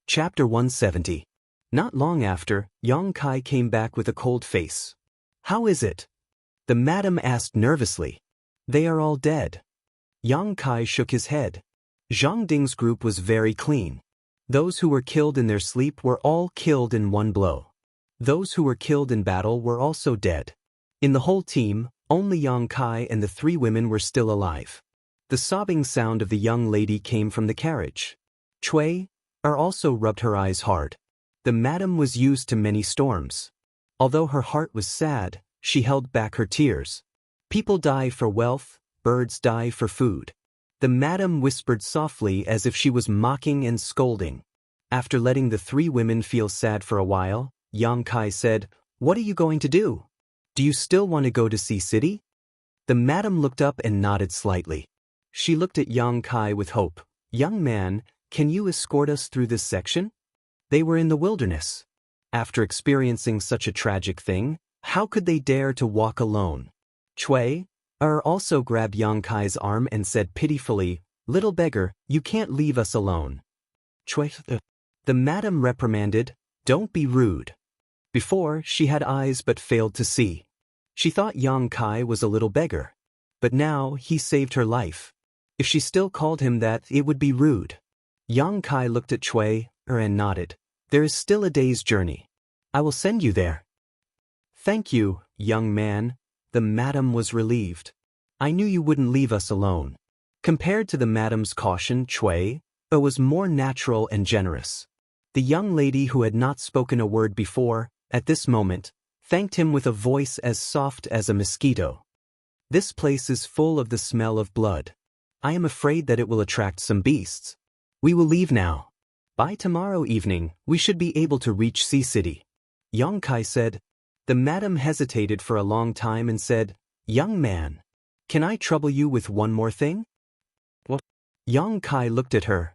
Chapter 170. Not long after, Yang Kai came back with a cold face. "How is it?" the madam asked nervously. "They are all dead." Yang Kai shook his head. Zhang Ding's group was very clean. Those who were killed in their sleep were all killed in one blow. Those who were killed in battle were also dead. In the whole team, only Yang Kai and the three women were still alive. The sobbing sound of the young lady came from the carriage. Chui also rubbed her eyes hard. The madam was used to many storms. Although her heart was sad, she held back her tears. People die for wealth, birds die for food. The madam whispered softly as if she was mocking and scolding. After letting the three women feel sad for a while, Yang Kai said, "What are you going to do? Do you still want to go to Sea City?" The madam looked up and nodded slightly. She looked at Yang Kai with hope. "Young man, can you escort us through this section?" They were in the wilderness. After experiencing such a tragic thing, how could they dare to walk alone? Chui also grabbed Yang Kai's arm and said pitifully, "Little beggar, you can't leave us alone." Chui, the madam reprimanded, "Don't be rude." Before, she had eyes but failed to see. She thought Yang Kai was a little beggar. But now, he saved her life. If she still called him that, it would be rude. Yang Kai looked at Chui and nodded. "There is still a day's journey. I will send you there." "Thank you, young man." The madam was relieved. "I knew you wouldn't leave us alone." Compared to the madam's caution, Chui was more natural and generous. The young lady who had not spoken a word before, at this moment, thanked him with a voice as soft as a mosquito. "This place is full of the smell of blood. I am afraid that it will attract some beasts. We will leave now. By tomorrow evening, we should be able to reach Sea City." Yang Kai said. The madam hesitated for a long time and said, "Young man, can I trouble you with one more thing?" "What?" Yang Kai looked at her.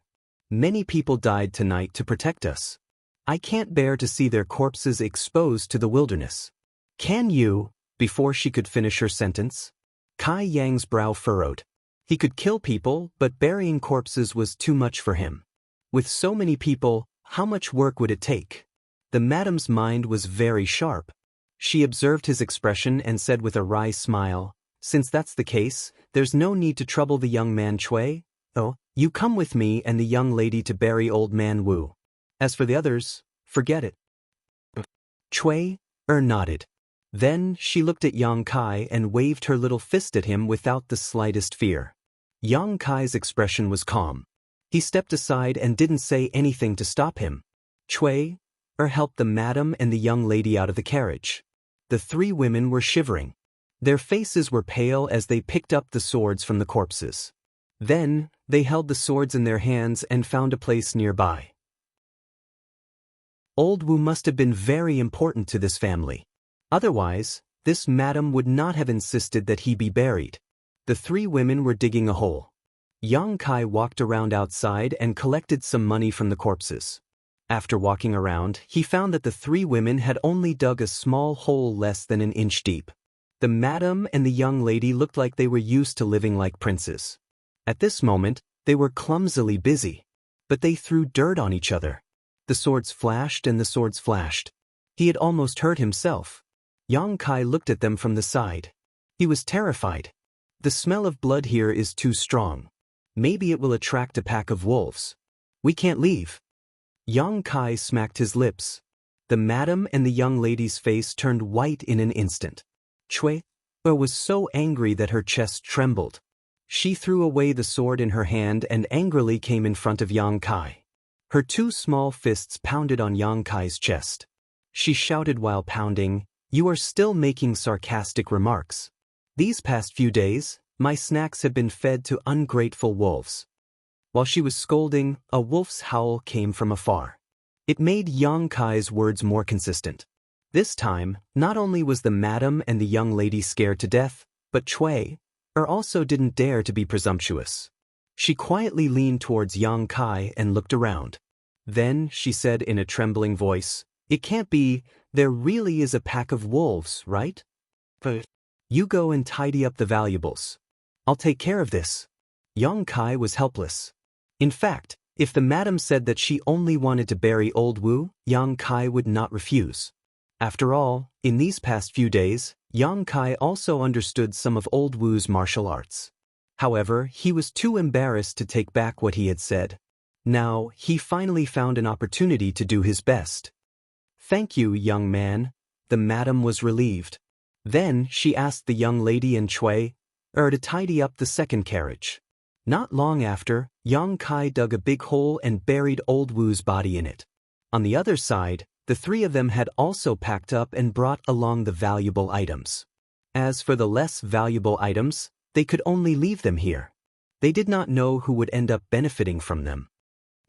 "Many people died tonight to protect us. I can't bear to see their corpses exposed to the wilderness. Can you?" Before she could finish her sentence, Kai Yang's brow furrowed. He could kill people, but burying corpses was too much for him. With so many people, how much work would it take? The madam's mind was very sharp. She observed his expression and said with a wry smile, "Since that's the case, there's no need to trouble the young man Chui. Oh, you come with me and the young lady to bury old man Wu. As for the others, forget it." Chui nodded. Then she looked at Yang Kai and waved her little fist at him without the slightest fear. Yang Kai's expression was calm. He stepped aside and didn't say anything to stop him. Chui helped the madam and the young lady out of the carriage. The three women were shivering. Their faces were pale as they picked up the swords from the corpses. Then, they held the swords in their hands and found a place nearby. Old Wu must have been very important to this family. Otherwise, this madam would not have insisted that he be buried. The three women were digging a hole. Yang Kai walked around outside and collected some money from the corpses. After walking around, he found that the three women had only dug a small hole less than an inch deep. The madam and the young lady looked like they were used to living like princes. At this moment, they were clumsily busy. But they threw dirt on each other. The swords flashed and the swords flashed. He had almost hurt himself. Yang Kai looked at them from the side. He was terrified. The smell of blood here is too strong. Maybe it will attract a pack of wolves. We can't leave. Yang Kai smacked his lips. The madam and the young lady's face turned white in an instant. Chui was so angry that her chest trembled. She threw away the sword in her hand and angrily came in front of Yang Kai. Her two small fists pounded on Yang Kai's chest. She shouted while pounding, "You are still making sarcastic remarks. These past few days, my snacks have been fed to ungrateful wolves." While she was scolding, a wolf's howl came from afar. It made Yang Kai's words more consistent. This time, not only was the madam and the young lady scared to death, but Chui also didn't dare to be presumptuous. She quietly leaned towards Yang Kai and looked around. Then she said in a trembling voice, "It can't be, there really is a pack of wolves, right? But you go and tidy up the valuables. I'll take care of this." Yang Kai was helpless. In fact, If the madam said that she only wanted to bury old Wu, Yang Kai would not refuse. After all, in these past few days, Yang Kai also understood some of old Wu's martial arts. However, he was too embarrassed to take back what he had said. Now, he finally found an opportunity to do his best. "Thank you, young man." The madam was relieved. Then she asked the young lady and Chui to tidy up the second carriage. Not long after, Yang Kai dug a big hole and buried old Wu's body in it. On the other side, the three of them had also packed up and brought along the valuable items. As for the less valuable items, they could only leave them here. They did not know who would end up benefiting from them.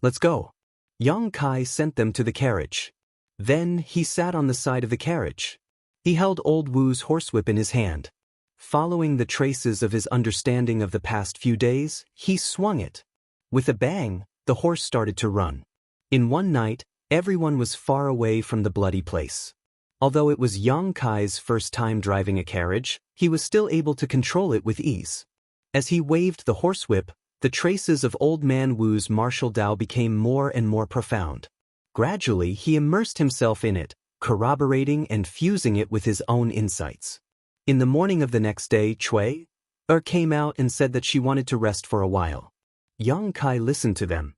"Let's go." Yang Kai sent them to the carriage. Then he sat on the side of the carriage. He held old Wu's horsewhip in his hand. Following the traces of his understanding of the past few days, he swung it. With a bang, the horse started to run. In one night, everyone was far away from the bloody place. Although it was Yang Kai's first time driving a carriage, he was still able to control it with ease. As he waved the horsewhip, the traces of Old Man Wu's martial Dao became more and more profound. Gradually, he immersed himself in it, corroborating and fusing it with his own insights. In the morning of the next day, Chui came out and said that she wanted to rest for a while. Yang Kai listened to them.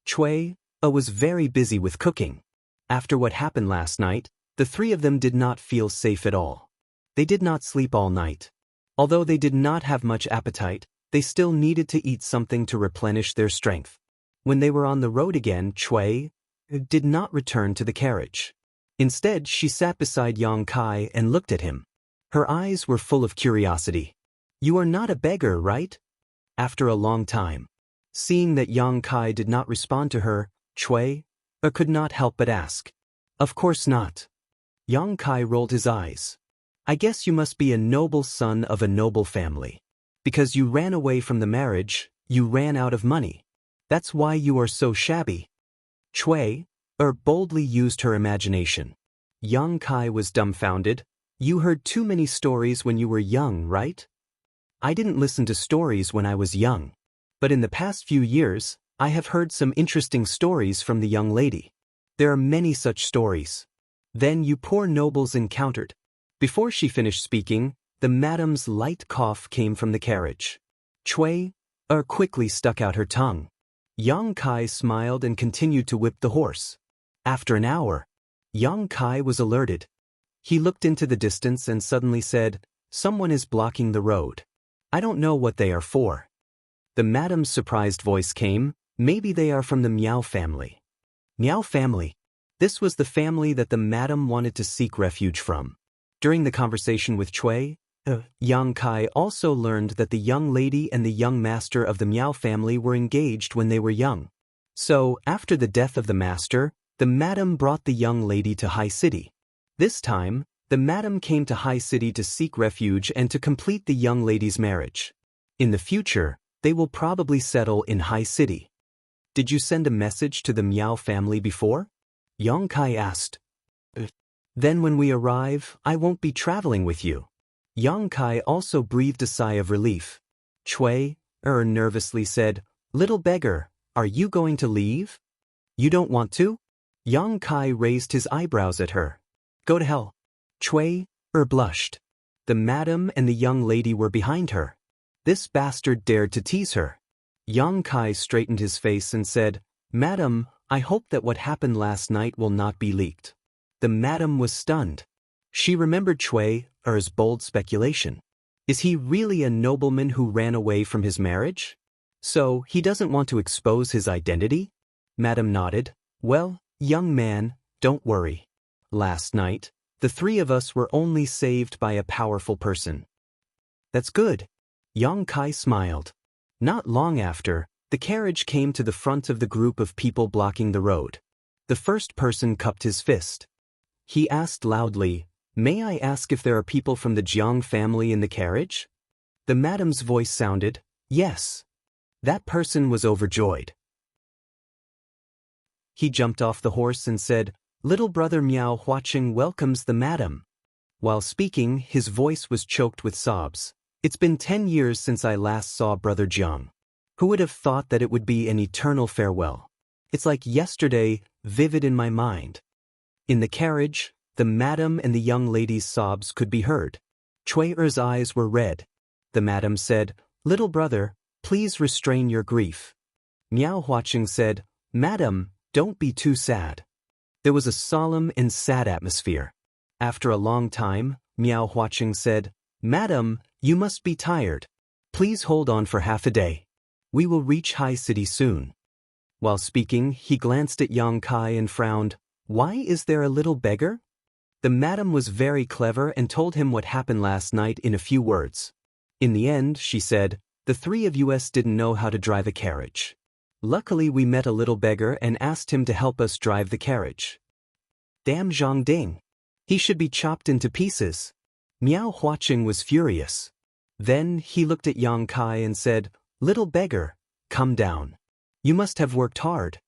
Chui was very busy with cooking. After what happened last night, the three of them did not feel safe at all. They did not sleep all night. Although they did not have much appetite, they still needed to eat something to replenish their strength. When they were on the road again, Chui did not return to the carriage. Instead, she sat beside Yang Kai and looked at him. Her eyes were full of curiosity. "You are not a beggar, right?" After a long time. Seeing that Yang Kai did not respond to her, Chui could not help but ask. "Of course not." Yang Kai rolled his eyes. "I guess you must be a noble son of a noble family. Because you ran away from the marriage, you ran out of money. That's why you are so shabby." Chui boldly used her imagination. Yang Kai was dumbfounded. "You heard too many stories when you were young, right?" "I didn't listen to stories when I was young. But in the past few years, I have heard some interesting stories from the young lady. There are many such stories." Then you poor nobles encountered. Before she finished speaking, the madam's light cough came from the carriage. Chui quickly stuck out her tongue. Yang Kai smiled and continued to whip the horse. After an hour, Yang Kai was alerted. He looked into the distance and suddenly said, "Someone is blocking the road. I don't know what they are for." The madam's surprised voice came, "Maybe they are from the Miao family." Miao family. This was the family that the madam wanted to seek refuge from. During the conversation with Chui, Yang Kai also learned that the young lady and the young master of the Miao family were engaged when they were young. So, after the death of the master, the madam brought the young lady to High City. This time, the madam came to High City to seek refuge and to complete the young lady's marriage. In the future, they will probably settle in High City. "Did you send a message to the Miao family before?" Yang Kai asked. "Then when we arrive, I won't be traveling with you." Yang Kai also breathed a sigh of relief. Chui nervously said, "Little beggar, are you going to leave? You don't want to?" Yang Kai raised his eyebrows at her. "Go to hell." Chui blushed. The madam and the young lady were behind her. This bastard dared to tease her. Yang Kai straightened his face and said, "Madam, I hope that what happened last night will not be leaked." The madam was stunned. She remembered Chui's bold speculation. Is he really a nobleman who ran away from his marriage? So, he doesn't want to expose his identity? Madam nodded. "Well, young man, don't worry. Last night, the three of us were only saved by a powerful person." "That's good." Yang Kai smiled. Not long after, the carriage came to the front of the group of people blocking the road. The first person cupped his fist. He asked loudly, "May I ask if there are people from the Jiang family in the carriage?" The madam's voice sounded, "Yes." That person was overjoyed. He jumped off the horse and said, "Little brother Miao Huaqing welcomes the madam." While speaking, his voice was choked with sobs. "It's been 10 years since I last saw brother Jiang." Who would have thought that it would be an eternal farewell? It's like yesterday, vivid in my mind. In the carriage, the madam and the young lady's sobs could be heard. Cui Er's eyes were red. The madam said, "Little brother, please restrain your grief." Miao Huaqing said, "Madam, don't be too sad." There was a solemn and sad atmosphere. After a long time, Miao Huaqing said, "Madam, you must be tired. Please hold on for half a day. We will reach High City soon." While speaking, he glanced at Yang Kai and frowned. "Why is there a little beggar?" The madam was very clever and told him what happened last night in a few words. In the end, she said, "The three of us didn't know how to drive a carriage. Luckily we met a little beggar and asked him to help us drive the carriage. Damn Zhang Ding. He should be chopped into pieces." Miao Huaqing was furious. Then he looked at Yang Kai and said, "Little beggar, come down. You must have worked hard."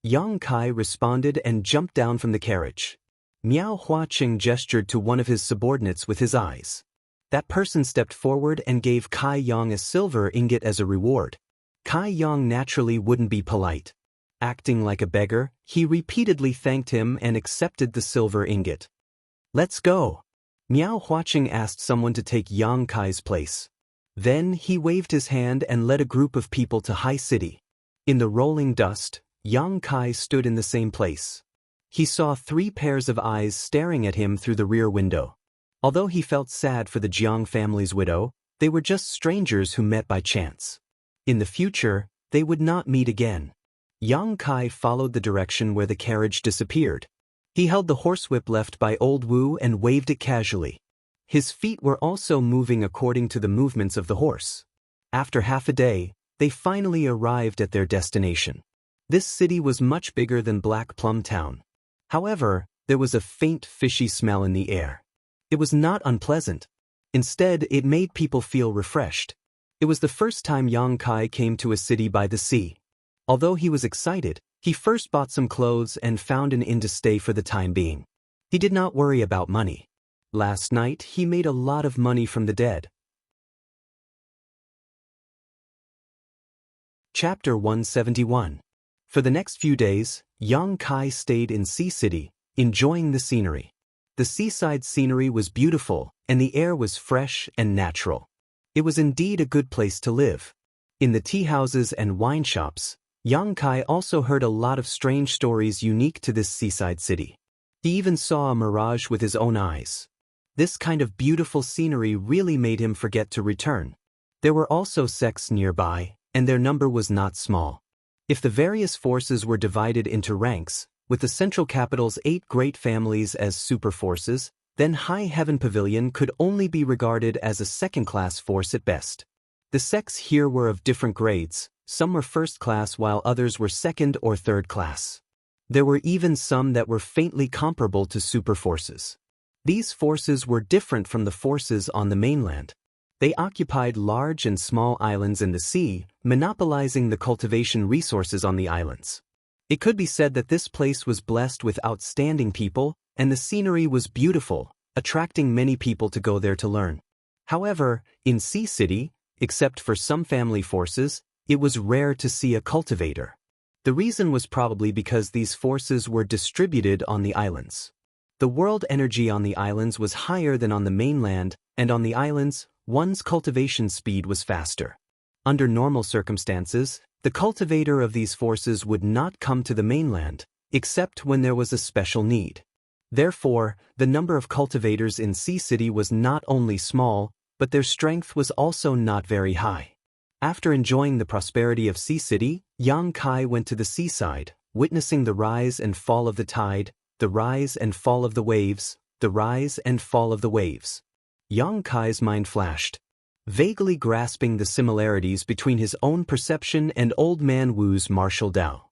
Yang Kai responded and jumped down from the carriage. Miao Huaqing gestured to one of his subordinates with his eyes. That person stepped forward and gave Kai Yang a silver ingot as a reward. Kai Yang naturally wouldn't be polite. Acting like a beggar, he repeatedly thanked him and accepted the silver ingot. "Let's go." Miao Huaqing asked someone to take Yang Kai's place. Then he waved his hand and led a group of people to High City. In the rolling dust, Yang Kai stood in the same place. He saw 3 pairs of eyes staring at him through the rear window. Although he felt sad for the Jiang family's widow, they were just strangers who met by chance. In the future, they would not meet again. Yang Kai followed the direction where the carriage disappeared. He held the horsewhip left by Old Wu and waved it casually. His feet were also moving according to the movements of the horse. After half a day, they finally arrived at their destination. This city was much bigger than Black Plum Town. However, there was a faint fishy smell in the air. It was not unpleasant. Instead, it made people feel refreshed. It was the first time Yang Kai came to a city by the sea. Although he was excited, he first bought some clothes and found an inn to stay for the time being. He did not worry about money. Last night, he made a lot of money from the dead. Chapter 171. For the next few days, Yang Kai stayed in Sea City, enjoying the scenery. The seaside scenery was beautiful, and the air was fresh and natural. It was indeed a good place to live. In the tea houses and wine shops, Yang Kai also heard a lot of strange stories unique to this seaside city. He even saw a mirage with his own eyes. This kind of beautiful scenery really made him forget to return. There were also sects nearby, and their number was not small. If the various forces were divided into ranks, with the central capital's 8 great families as super forces, then High Heaven Pavilion could only be regarded as a second-class force at best. The sects here were of different grades, some were first class while others were second or third class. There were even some that were faintly comparable to super forces. These forces were different from the forces on the mainland. They occupied large and small islands in the sea, monopolizing the cultivation resources on the islands. It could be said that this place was blessed with outstanding people, and the scenery was beautiful, attracting many people to go there to learn. However, in Sea City, except for some family forces, it was rare to see a cultivator. The reason was probably because these forces were distributed on the islands. The world energy on the islands was higher than on the mainland, and on the islands, one's cultivation speed was faster. Under normal circumstances, the cultivator of these forces would not come to the mainland, except when there was a special need. Therefore, the number of cultivators in Sea City was not only small, but their strength was also not very high. After enjoying the prosperity of Sea City, Yang Kai went to the seaside, witnessing the rise and fall of the tide, the rise and fall of the waves, the rise and fall of the waves. Yang Kai's mind flashed, vaguely grasping the similarities between his own perception and Old Man Wu's martial Dao.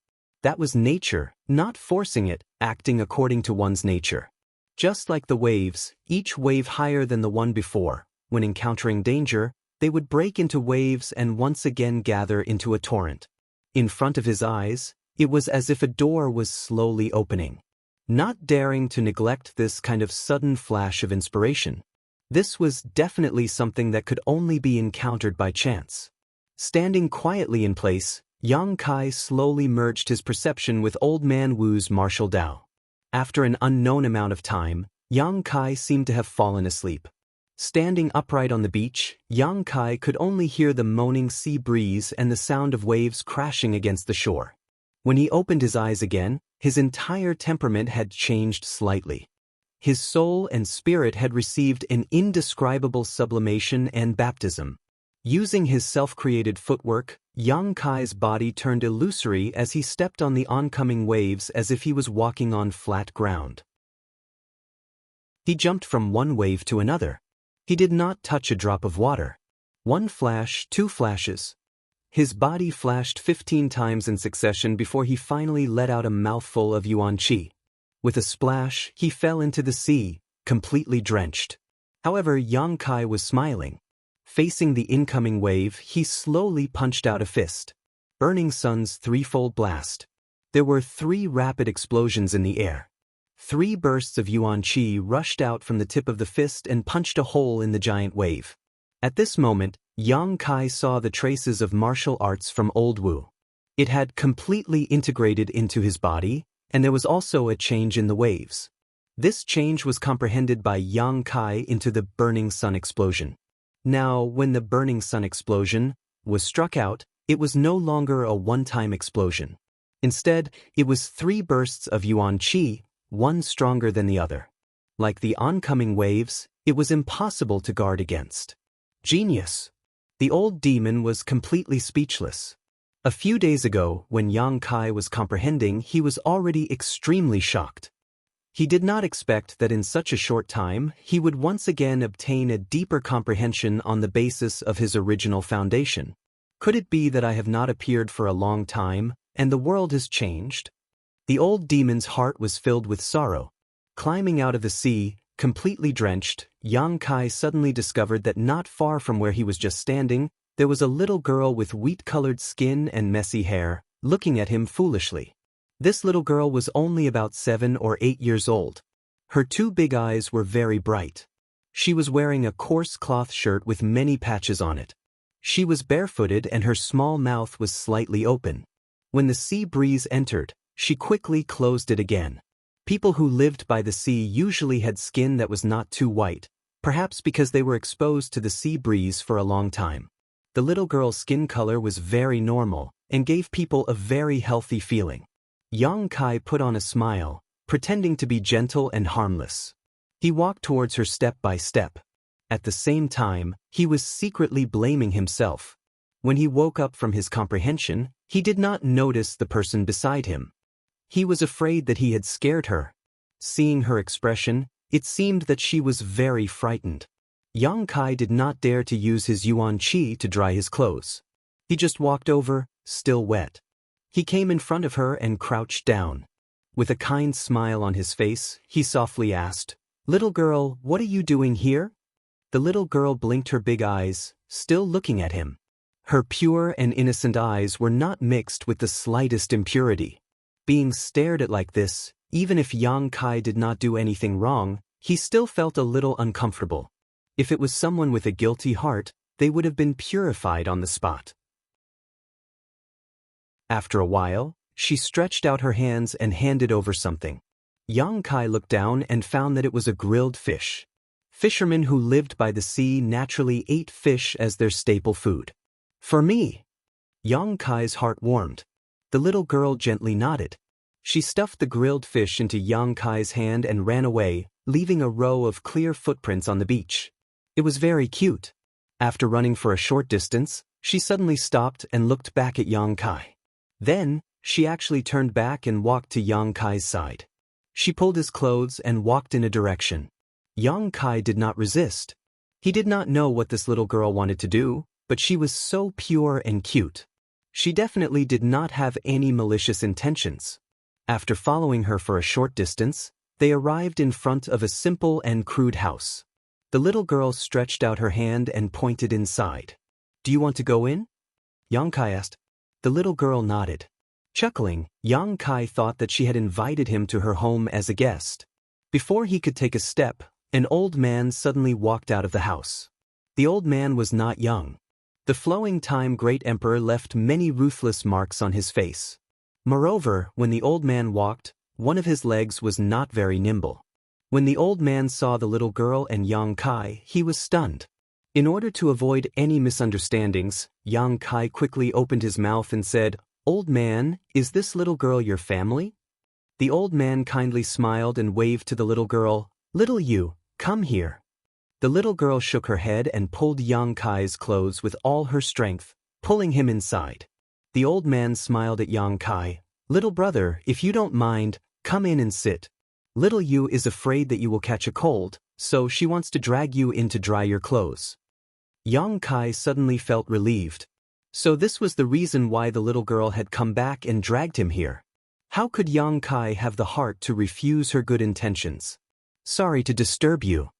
That was nature, not forcing it, acting according to one's nature. Just like the waves, each wave higher than the one before, when encountering danger, they would break into waves and once again gather into a torrent. In front of his eyes, it was as if a door was slowly opening. Not daring to neglect this kind of sudden flash of inspiration. This was definitely something that could only be encountered by chance. Standing quietly in place, Yang Kai slowly merged his perception with Old Man Wu's martial Dao. After an unknown amount of time, Yang Kai seemed to have fallen asleep. Standing upright on the beach, Yang Kai could only hear the moaning sea breeze and the sound of waves crashing against the shore. When he opened his eyes again, his entire temperament had changed slightly. His soul and spirit had received an indescribable sublimation and baptism. Using his self-created footwork, Yang Kai's body turned illusory as he stepped on the oncoming waves as if he was walking on flat ground. He jumped from one wave to another. He did not touch a drop of water. One flash, two flashes. His body flashed 15 times in succession before he finally let out a mouthful of yuan qi. With a splash, he fell into the sea, completely drenched. However, Yang Kai was smiling. Facing the incoming wave, he slowly punched out a fist. Burning Sun's threefold blast. There were 3 rapid explosions in the air. 3 bursts of yuan qi rushed out from the tip of the fist and punched a hole in the giant wave. At this moment, Yang Kai saw the traces of martial arts from Old Wu. It had completely integrated into his body, and there was also a change in the waves. This change was comprehended by Yang Kai into the Burning Sun explosion. Now, when the Burning Sun explosion was struck out, it was no longer a one-time explosion. Instead, it was 3 bursts of yuan qi, one stronger than the other. Like the oncoming waves, it was impossible to guard against. Genius! The old demon was completely speechless. A few days ago, when Yang Kai was comprehending, he was already extremely shocked. He did not expect that in such a short time, he would once again obtain a deeper comprehension on the basis of his original foundation. Could it be that I have not appeared for a long time, and the world has changed? The old demon's heart was filled with sorrow. Climbing out of the sea, completely drenched, Yang Kai suddenly discovered that not far from where he was just standing, there was a little girl with wheat-colored skin and messy hair, looking at him foolishly. This little girl was only about 7 or 8 years old. Her 2 big eyes were very bright. She was wearing a coarse cloth shirt with many patches on it. She was barefooted and her small mouth was slightly open. When the sea breeze entered, she quickly closed it again. People who lived by the sea usually had skin that was not too white, perhaps because they were exposed to the sea breeze for a long time. The little girl's skin color was very normal and gave people a very healthy feeling. Yang Kai put on a smile, pretending to be gentle and harmless. He walked towards her step by step. At the same time, he was secretly blaming himself. When he woke up from his comprehension, he did not notice the person beside him. He was afraid that he had scared her. Seeing her expression, it seemed that she was very frightened. Yang Kai did not dare to use his yuan qi to dry his clothes. He just walked over, still wet. He came in front of her and crouched down. With a kind smile on his face, he softly asked, "Little girl, what are you doing here?" The little girl blinked her big eyes, still looking at him. Her pure and innocent eyes were not mixed with the slightest impurity. Being stared at like this, even if Yang Kai did not do anything wrong, he still felt a little uncomfortable. If it was someone with a guilty heart, they would have been purified on the spot. After a while, she stretched out her hands and handed over something. Yang Kai looked down and found that it was a grilled fish. Fishermen who lived by the sea naturally ate fish as their staple food. "For me." Yang Kai's heart warmed. The little girl gently nodded. She stuffed the grilled fish into Yang Kai's hand and ran away, leaving a row of clear footprints on the beach. It was very cute. After running for a short distance, she suddenly stopped and looked back at Yang Kai. Then, she actually turned back and walked to Yang Kai's side. She pulled his clothes and walked in a direction. Yang Kai did not resist. He did not know what this little girl wanted to do, but she was so pure and cute. She definitely did not have any malicious intentions. After following her for a short distance, they arrived in front of a simple and crude house. The little girl stretched out her hand and pointed inside. "Do you want to go in?" Yang Kai asked. The little girl nodded. Chuckling, Yang Kai thought that she had invited him to her home as a guest. Before he could take a step, an old man suddenly walked out of the house. The old man was not young. The flowing time great emperor left many ruthless marks on his face. Moreover, when the old man walked, one of his legs was not very nimble. When the old man saw the little girl and Yang Kai, he was stunned. In order to avoid any misunderstandings, Yang Kai quickly opened his mouth and said, "Old man, is this little girl your family?" The old man kindly smiled and waved to the little girl, "Little you, come here." The little girl shook her head and pulled Yang Kai's clothes with all her strength, pulling him inside. The old man smiled at Yang Kai, "Little brother, if you don't mind, come in and sit. Little you is afraid that you will catch a cold, so she wants to drag you in to dry your clothes." Yang Kai suddenly felt relieved. So this was the reason why the little girl had come back and dragged him here. How could Yang Kai have the heart to refuse her good intentions? "Sorry to disturb you."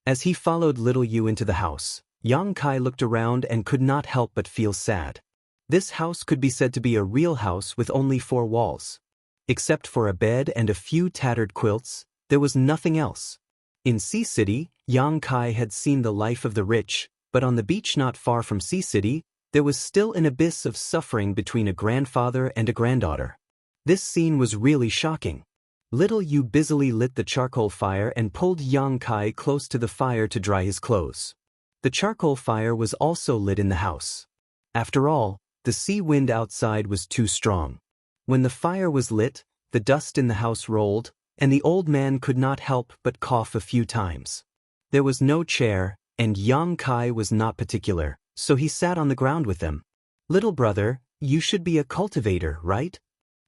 As he followed little Yu into the house, Yang Kai looked around and could not help but feel sad. This house could be said to be a real house with only 4 walls. Except for a bed and a few tattered quilts, there was nothing else. In Sea City, Yang Kai had seen the life of the rich, but on the beach not far from Sea City, there was still an abyss of suffering between a grandfather and a granddaughter. This scene was really shocking. Little Yu busily lit the charcoal fire and pulled Yang Kai close to the fire to dry his clothes. The charcoal fire was also lit in the house. After all, the sea wind outside was too strong. When the fire was lit, the dust in the house rolled, and the old man could not help but cough a few times. There was no chair, and Yang Kai was not particular, so he sat on the ground with them. "Little brother, you should be a cultivator, right?"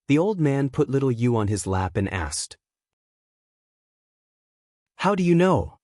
The old man put little Yu on his lap and asked. "How do you know?"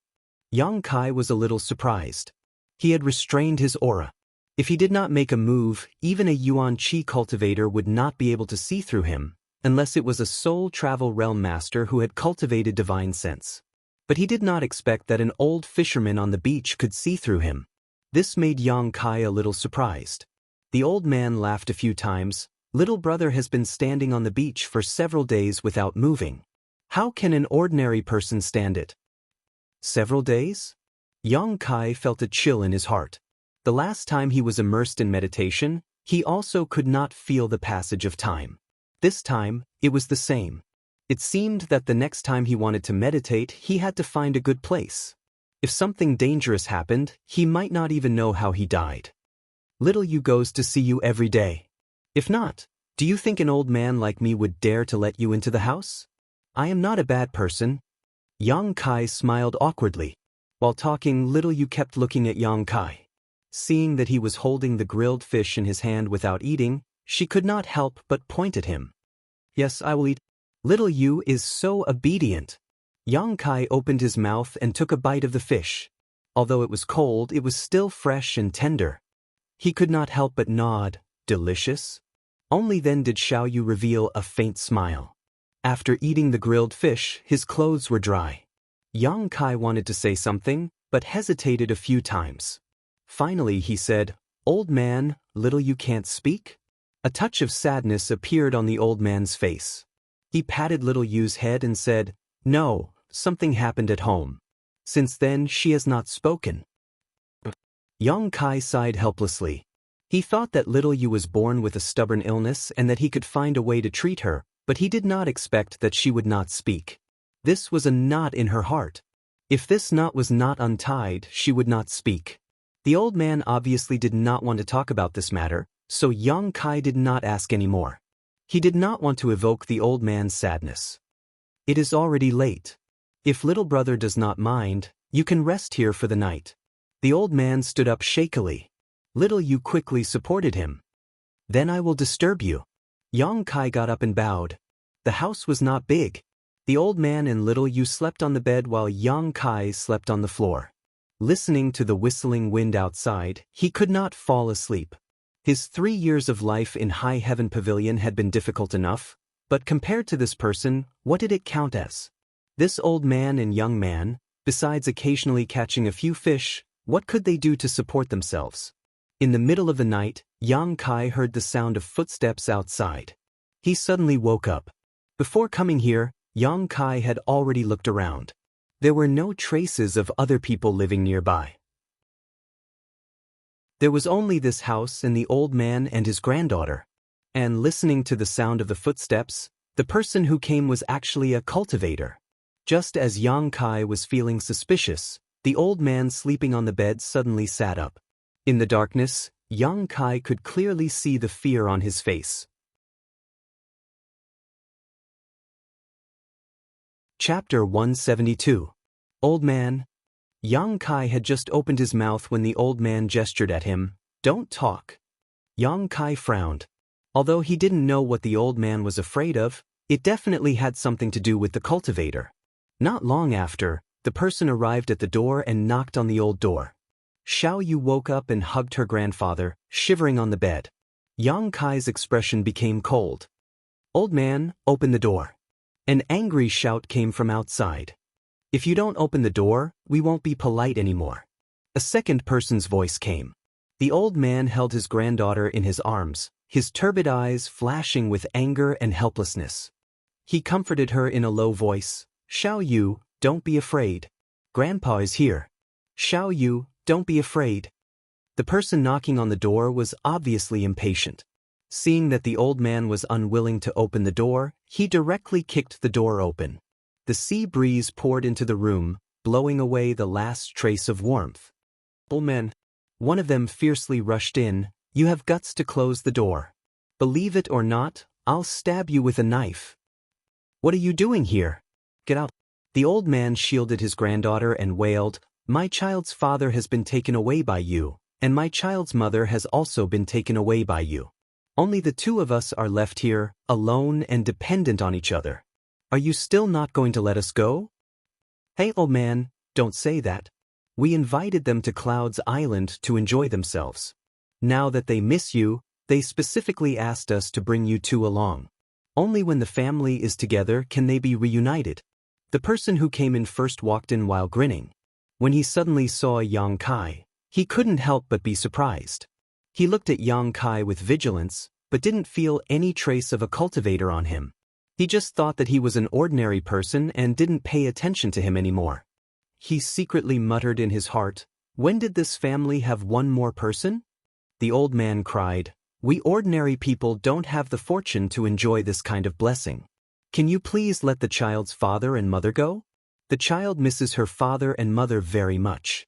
Yang Kai was a little surprised. He had restrained his aura. If he did not make a move, even a Yuan Qi cultivator would not be able to see through him, unless it was a soul travel realm master who had cultivated divine sense. But he did not expect that an old fisherman on the beach could see through him. This made Yang Kai a little surprised. The old man laughed a few times. "Little brother has been standing on the beach for several days without moving. How can an ordinary person stand it?" "Several days?" Yang Kai felt a chill in his heart. The last time he was immersed in meditation, he also could not feel the passage of time. This time, it was the same. It seemed that the next time he wanted to meditate, he had to find a good place. If something dangerous happened, he might not even know how he died. "Little Yu goes to see you every day. If not, do you think an old man like me would dare to let you into the house? I am not a bad person." Yang Kai smiled awkwardly. While talking, little Yu kept looking at Yang Kai. Seeing that he was holding the grilled fish in his hand without eating, she could not help but point at him. "Yes, I will eat." Little Yu is so obedient. Yang Kai opened his mouth and took a bite of the fish. Although it was cold, it was still fresh and tender. He could not help but nod. "Delicious?" Only then did Xiao Yu reveal a faint smile. After eating the grilled fish, his clothes were dry. Yang Kai wanted to say something, but hesitated a few times. Finally he said, "Old man, little you can't speak?" A touch of sadness appeared on the old man's face. He patted little Yu's head and said, "No, something happened at home. Since then she has not spoken." Yang Kai sighed helplessly. He thought that little Yu was born with a stubborn illness and that he could find a way to treat her, but he did not expect that she would not speak. This was a knot in her heart. If this knot was not untied, she would not speak. The old man obviously did not want to talk about this matter, so Yang Kai did not ask any more. He did not want to evoke the old man's sadness. "It is already late. If little brother does not mind, you can rest here for the night." The old man stood up shakily. Little Yu quickly supported him. "Then I will disturb you." Yang Kai got up and bowed. The house was not big. The old man and little Yu slept on the bed while Yang Kai slept on the floor. Listening to the whistling wind outside, he could not fall asleep. His 3 years of life in High Heaven Pavilion had been difficult enough, but compared to this person, what did it count as? This old man and young man, besides occasionally catching a few fish, what could they do to support themselves? In the middle of the night, Yang Kai heard the sound of footsteps outside. He suddenly woke up. Before coming here, Yang Kai had already looked around. There were no traces of other people living nearby. There was only this house and the old man and his granddaughter. And listening to the sound of the footsteps, the person who came was actually a cultivator. Just as Yang Kai was feeling suspicious, the old man sleeping on the bed suddenly sat up. In the darkness, Yang Kai could clearly see the fear on his face. Chapter 172. Old Man. Yang Kai had just opened his mouth when the old man gestured at him. Don't talk. Yang Kai frowned. Although he didn't know what the old man was afraid of, it definitely had something to do with the cultivator. Not long after, the person arrived at the door and knocked on the old door. Xiao Yu woke up and hugged her grandfather, shivering on the bed. Yang Kai's expression became cold. Old man, open the door. An angry shout came from outside. If you don't open the door, we won't be polite anymore. A second person's voice came. The old man held his granddaughter in his arms, his turbid eyes flashing with anger and helplessness. He comforted her in a low voice. Xiao Yu, don't be afraid. Grandpa is here. Xiao Yu, don't be afraid. The person knocking on the door was obviously impatient. Seeing that the old man was unwilling to open the door, he directly kicked the door open. The sea breeze poured into the room, blowing away the last trace of warmth. Old man. One of them fiercely rushed in. You have guts to close the door. Believe it or not, I'll stab you with a knife. What are you doing here? Get out. The old man shielded his granddaughter and wailed, My child's father has been taken away by you, and my child's mother has also been taken away by you. Only the two of us are left here, alone and dependent on each other. Are you still not going to let us go? Hey, old man, don't say that. We invited them to Cloud's Island to enjoy themselves. Now that they miss you, they specifically asked us to bring you two along. Only when the family is together can they be reunited. The person who came in first walked in while grinning. When he suddenly saw Yang Kai, he couldn't help but be surprised. He looked at Yang Kai with vigilance, but didn't feel any trace of a cultivator on him. He just thought that he was an ordinary person and didn't pay attention to him anymore. He secretly muttered in his heart, When did this family have one more person? The old man cried, We ordinary people don't have the fortune to enjoy this kind of blessing. Can you please let the child's father and mother go? The child misses her father and mother very much.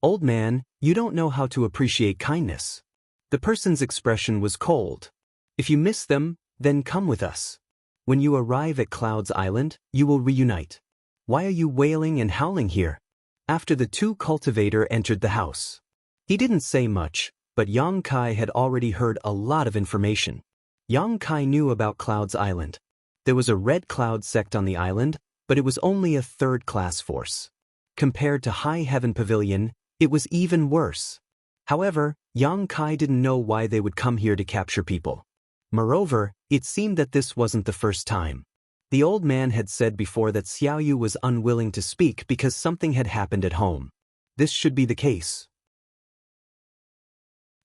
Old man, you don't know how to appreciate kindness. The person's expression was cold. If you miss them, then come with us. When you arrive at Cloud's Island, you will reunite. Why are you wailing and howling here? After the two cultivator entered the house. He didn't say much, but Yang Kai had already heard a lot of information. Yang Kai knew about Cloud's Island. There was a Red Cloud sect on the island, but it was only a third-class force. Compared to High Heaven Pavilion, it was even worse. However, Yang Kai didn't know why they would come here to capture people. Moreover, it seemed that this wasn't the first time. The old man had said before that Xiao Yu was unwilling to speak because something had happened at home. This should be the case.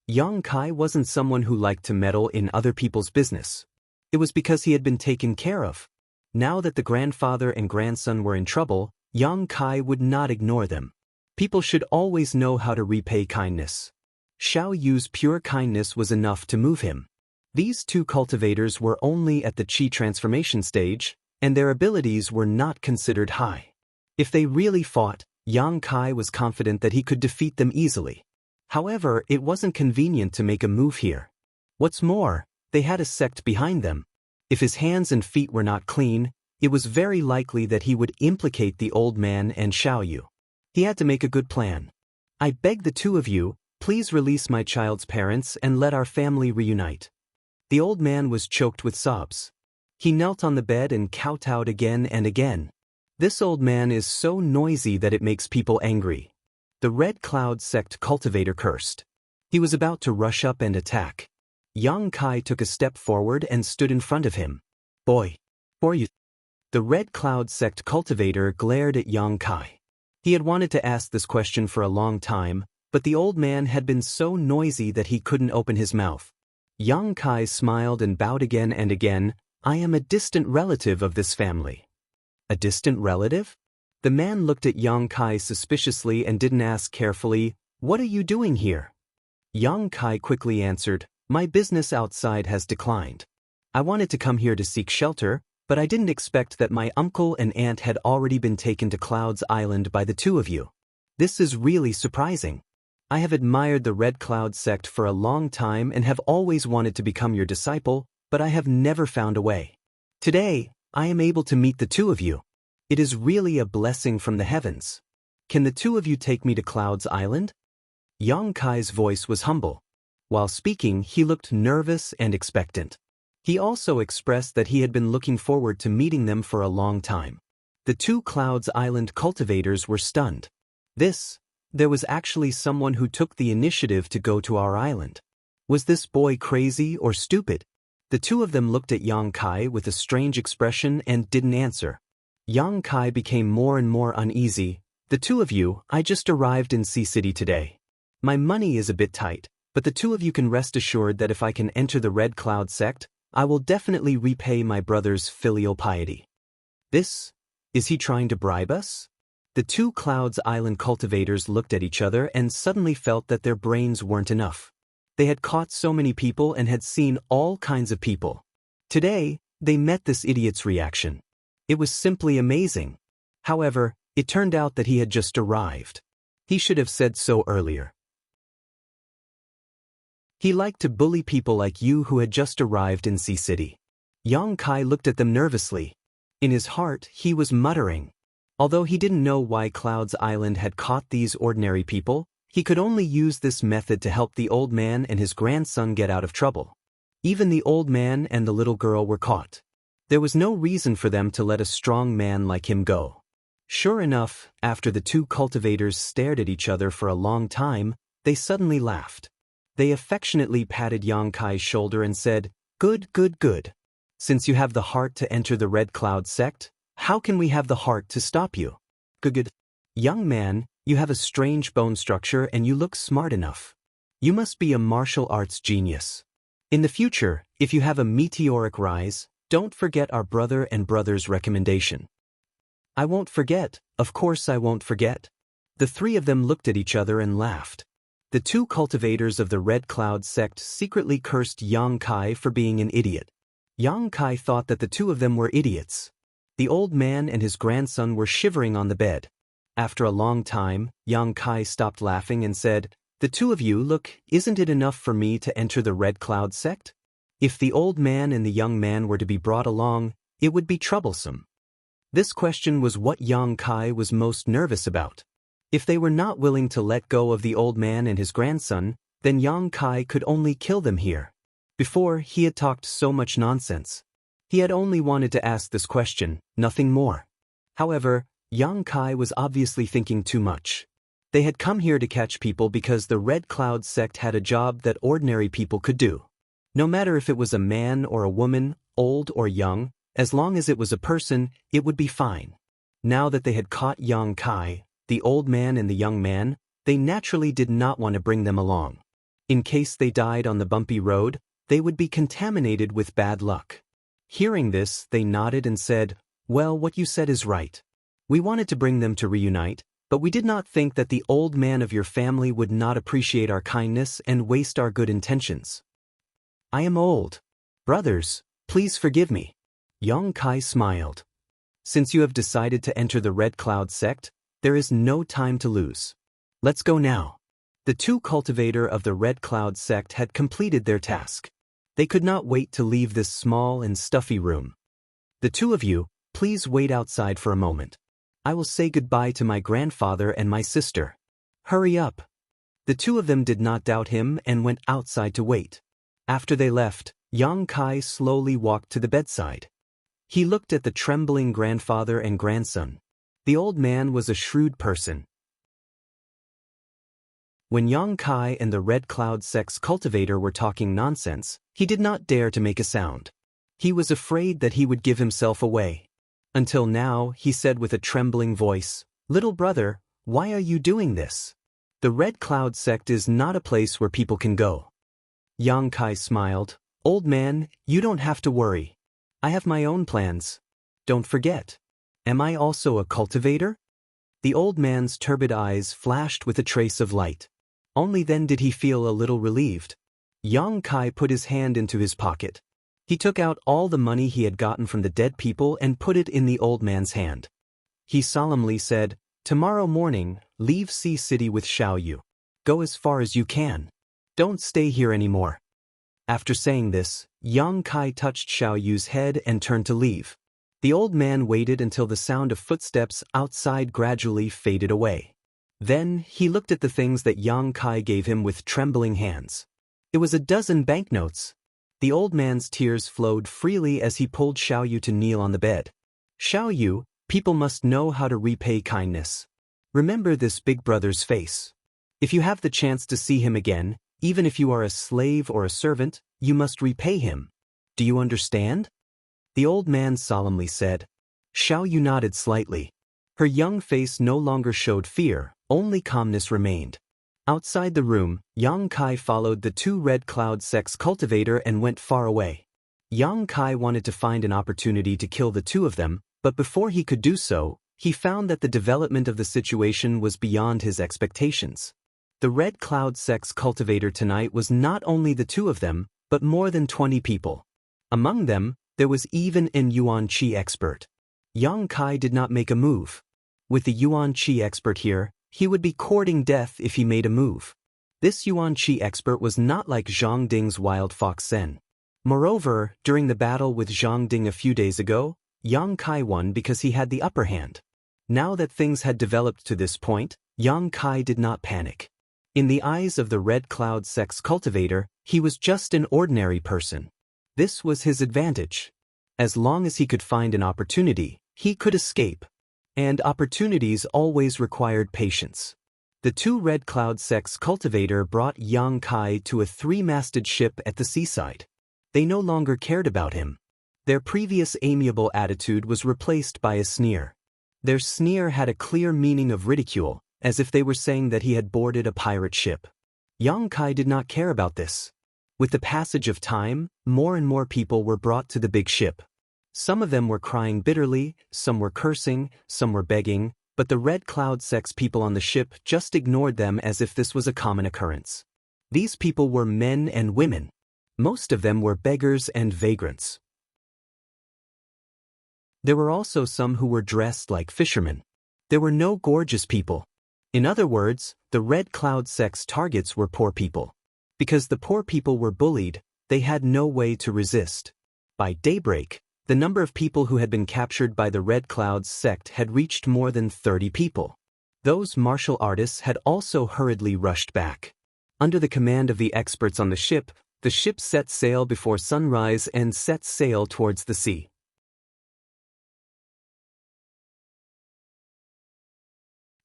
Yang Kai wasn't someone who liked to meddle in other people's business. It was because he had been taken care of. Now that the grandfather and grandson were in trouble, Yang Kai would not ignore them. People should always know how to repay kindness. Xiao Yu's pure kindness was enough to move him. These two cultivators were only at the Qi transformation stage, and their abilities were not considered high. If they really fought, Yang Kai was confident that he could defeat them easily. However, it wasn't convenient to make a move here. What's more, they had a sect behind them. If his hands and feet were not clean, it was very likely that he would implicate the old man and Xiao Yu. He had to make a good plan. I beg the two of you, please release my child's parents and let our family reunite. The old man was choked with sobs. He knelt on the bed and kowtowed again and again. This old man is so noisy that it makes people angry. The Red Cloud sect cultivator cursed. He was about to rush up and attack. Yang Kai took a step forward and stood in front of him. Boy, for you. The Red Cloud sect cultivator glared at Yang Kai. He had wanted to ask this question for a long time, but the old man had been so noisy that he couldn't open his mouth. Yang Kai smiled and bowed again and again. I am a distant relative of this family. A distant relative? The man looked at Yang Kai suspiciously and didn't ask carefully, What are you doing here? Yang Kai quickly answered, "My business outside has declined. I wanted to come here to seek shelter, but I didn't expect that my uncle and aunt had already been taken to Cloud's Island by the two of you. This is really surprising. I have admired the Red Cloud sect for a long time and have always wanted to become your disciple, but I have never found a way. Today, I am able to meet the two of you. It is really a blessing from the heavens. Can the two of you take me to Cloud's Island?" Yang Kai's voice was humble. While speaking, he looked nervous and expectant. He also expressed that he had been looking forward to meeting them for a long time. The two Cloud's Island cultivators were stunned. There was actually someone who took the initiative to go to our island. Was this boy crazy or stupid? The two of them looked at Yang Kai with a strange expression and didn't answer. Yang Kai became more and more uneasy. "The two of you, I just arrived in Sea City today. My money is a bit tight, but the two of you can rest assured that if I can enter the Red Cloud sect, I will definitely repay my brother's filial piety." Is he trying to bribe us? The two Clouds Island cultivators looked at each other and suddenly felt that their brains weren't enough. They had caught so many people and had seen all kinds of people. Today, they met this idiot's reaction. It was simply amazing. However, it turned out that he had just arrived. He should have said so earlier. He liked to bully people like you who had just arrived in Sea City. Yang Kai looked at them nervously. In his heart, he was muttering. Although he didn't know why Cloud's Island had caught these ordinary people, he could only use this method to help the old man and his grandson get out of trouble. Even the old man and the little girl were caught. There was no reason for them to let a strong man like him go. Sure enough, after the two cultivators stared at each other for a long time, they suddenly laughed. They affectionately patted Yang Kai's shoulder and said, "Good, good, good. Since you have the heart to enter the Red Cloud sect, how can we have the heart to stop you? Good. Young man, you have a strange bone structure and you look smart enough. You must be a martial arts genius. In the future, if you have a meteoric rise, don't forget our brother and brother's recommendation." "I won't forget, of course I won't forget." The three of them looked at each other and laughed. The two cultivators of the Red Cloud sect secretly cursed Yang Kai for being an idiot. Yang Kai thought that the two of them were idiots. The old man and his grandson were shivering on the bed. After a long time, Yang Kai stopped laughing and said, "The two of you, look, isn't it enough for me to enter the Red Cloud sect? If the old man and the young man were to be brought along, it would be troublesome." This question was what Yang Kai was most nervous about. If they were not willing to let go of the old man and his grandson, then Yang Kai could only kill them here. Before, he had talked so much nonsense. He had only wanted to ask this question, nothing more. However, Yang Kai was obviously thinking too much. They had come here to catch people because the Red Cloud sect had a job that ordinary people could do. No matter if it was a man or a woman, old or young, as long as it was a person, it would be fine. Now that they had caught Yang Kai, the old man and the young man, they naturally did not want to bring them along. In case they died on the bumpy road, they would be contaminated with bad luck. Hearing this, they nodded and said, "Well, what you said is right. We wanted to bring them to reunite, but we did not think that the old man of your family would not appreciate our kindness and waste our good intentions. I am old. Brothers, please forgive me." Yang Kai smiled. "Since you have decided to enter the Red Cloud sect, there is no time to lose. Let's go now." The two cultivator of the Red Cloud sect had completed their task. They could not wait to leave this small and stuffy room. "The two of you, please wait outside for a moment. I will say goodbye to my grandfather and my sister. Hurry up." The two of them did not doubt him and went outside to wait. After they left, Yang Kai slowly walked to the bedside. He looked at the trembling grandfather and grandson. The old man was a shrewd person. When Yang Kai and the Red Cloud sect's cultivator were talking nonsense, he did not dare to make a sound. He was afraid that he would give himself away. Until now, he said with a trembling voice, "Little brother, why are you doing this? The Red Cloud sect is not a place where people can go." Yang Kai smiled. "Old man, you don't have to worry. I have my own plans. Don't forget. Am I also a cultivator?" The old man's turbid eyes flashed with a trace of light. Only then did he feel a little relieved. Yang Kai put his hand into his pocket. He took out all the money he had gotten from the dead people and put it in the old man's hand. He solemnly said, "Tomorrow morning, leave Sea City with Xiaoyu. Go as far as you can. Don't stay here anymore." After saying this, Yang Kai touched Xiaoyu's head and turned to leave. The old man waited until the sound of footsteps outside gradually faded away. Then, he looked at the things that Yang Kai gave him with trembling hands. It was a dozen banknotes. The old man's tears flowed freely as he pulled Xiaoyu to kneel on the bed. "Xiaoyu, people must know how to repay kindness. Remember this big brother's face. If you have the chance to see him again, even if you are a slave or a servant, you must repay him. Do you understand?" The old man solemnly said. Xiaoyu nodded slightly. Her young face no longer showed fear, only calmness remained. Outside the room, Yang Kai followed the two Red Cloud sects cultivator and went far away. Yang Kai wanted to find an opportunity to kill the two of them, but before he could do so, he found that the development of the situation was beyond his expectations. The Red Cloud sects cultivator tonight was not only the two of them, but more than 20 people. Among them, there was even an Yuan Qi expert. Yang Kai did not make a move. With the Yuan Qi expert here, he would be courting death if he made a move. This Yuan Qi expert was not like Zhang Ding's wild fox Zen. Moreover, during the battle with Zhang Ding a few days ago, Yang Kai won because he had the upper hand. Now that things had developed to this point, Yang Kai did not panic. In the eyes of the Red Cloud sects cultivator, he was just an ordinary person. This was his advantage. As long as he could find an opportunity, he could escape. And opportunities always required patience. The two Red Cloud sects cultivator brought Yang Kai to a three-masted ship at the seaside. They no longer cared about him. Their previous amiable attitude was replaced by a sneer. Their sneer had a clear meaning of ridicule, as if they were saying that he had boarded a pirate ship. Yang Kai did not care about this. With the passage of time, more and more people were brought to the big ship. Some of them were crying bitterly, some were cursing, some were begging, but the Red Cloud sects people on the ship just ignored them as if this was a common occurrence. These people were men and women. Most of them were beggars and vagrants. There were also some who were dressed like fishermen. There were no gorgeous people. In other words, the Red Cloud sects' targets were poor people. Because the poor people were bullied, they had no way to resist. By daybreak, the number of people who had been captured by the Red Clouds sect had reached more than 30 people. Those martial artists had also hurriedly rushed back. Under the command of the experts on the ship set sail before sunrise and set sail towards the sea.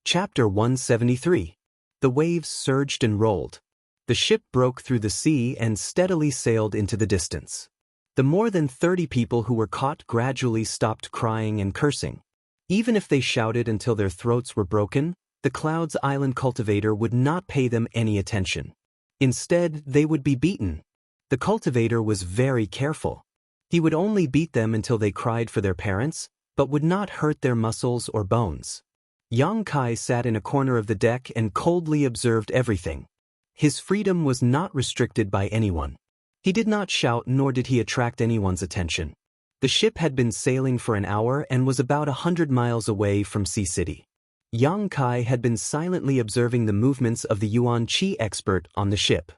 Chapter 173. The waves surged and rolled. The ship broke through the sea and steadily sailed into the distance. The more than 30 people who were caught gradually stopped crying and cursing. Even if they shouted until their throats were broken, the Clouds Island cultivator would not pay them any attention. Instead, they would be beaten. The cultivator was very careful. He would only beat them until they cried for their parents, but would not hurt their muscles or bones. Yang Kai sat in a corner of the deck and coldly observed everything. His freedom was not restricted by anyone. He did not shout nor did he attract anyone's attention. The ship had been sailing for an hour and was about 100 miles away from Sea City. Yang Kai had been silently observing the movements of the Yuan Qi expert on the ship.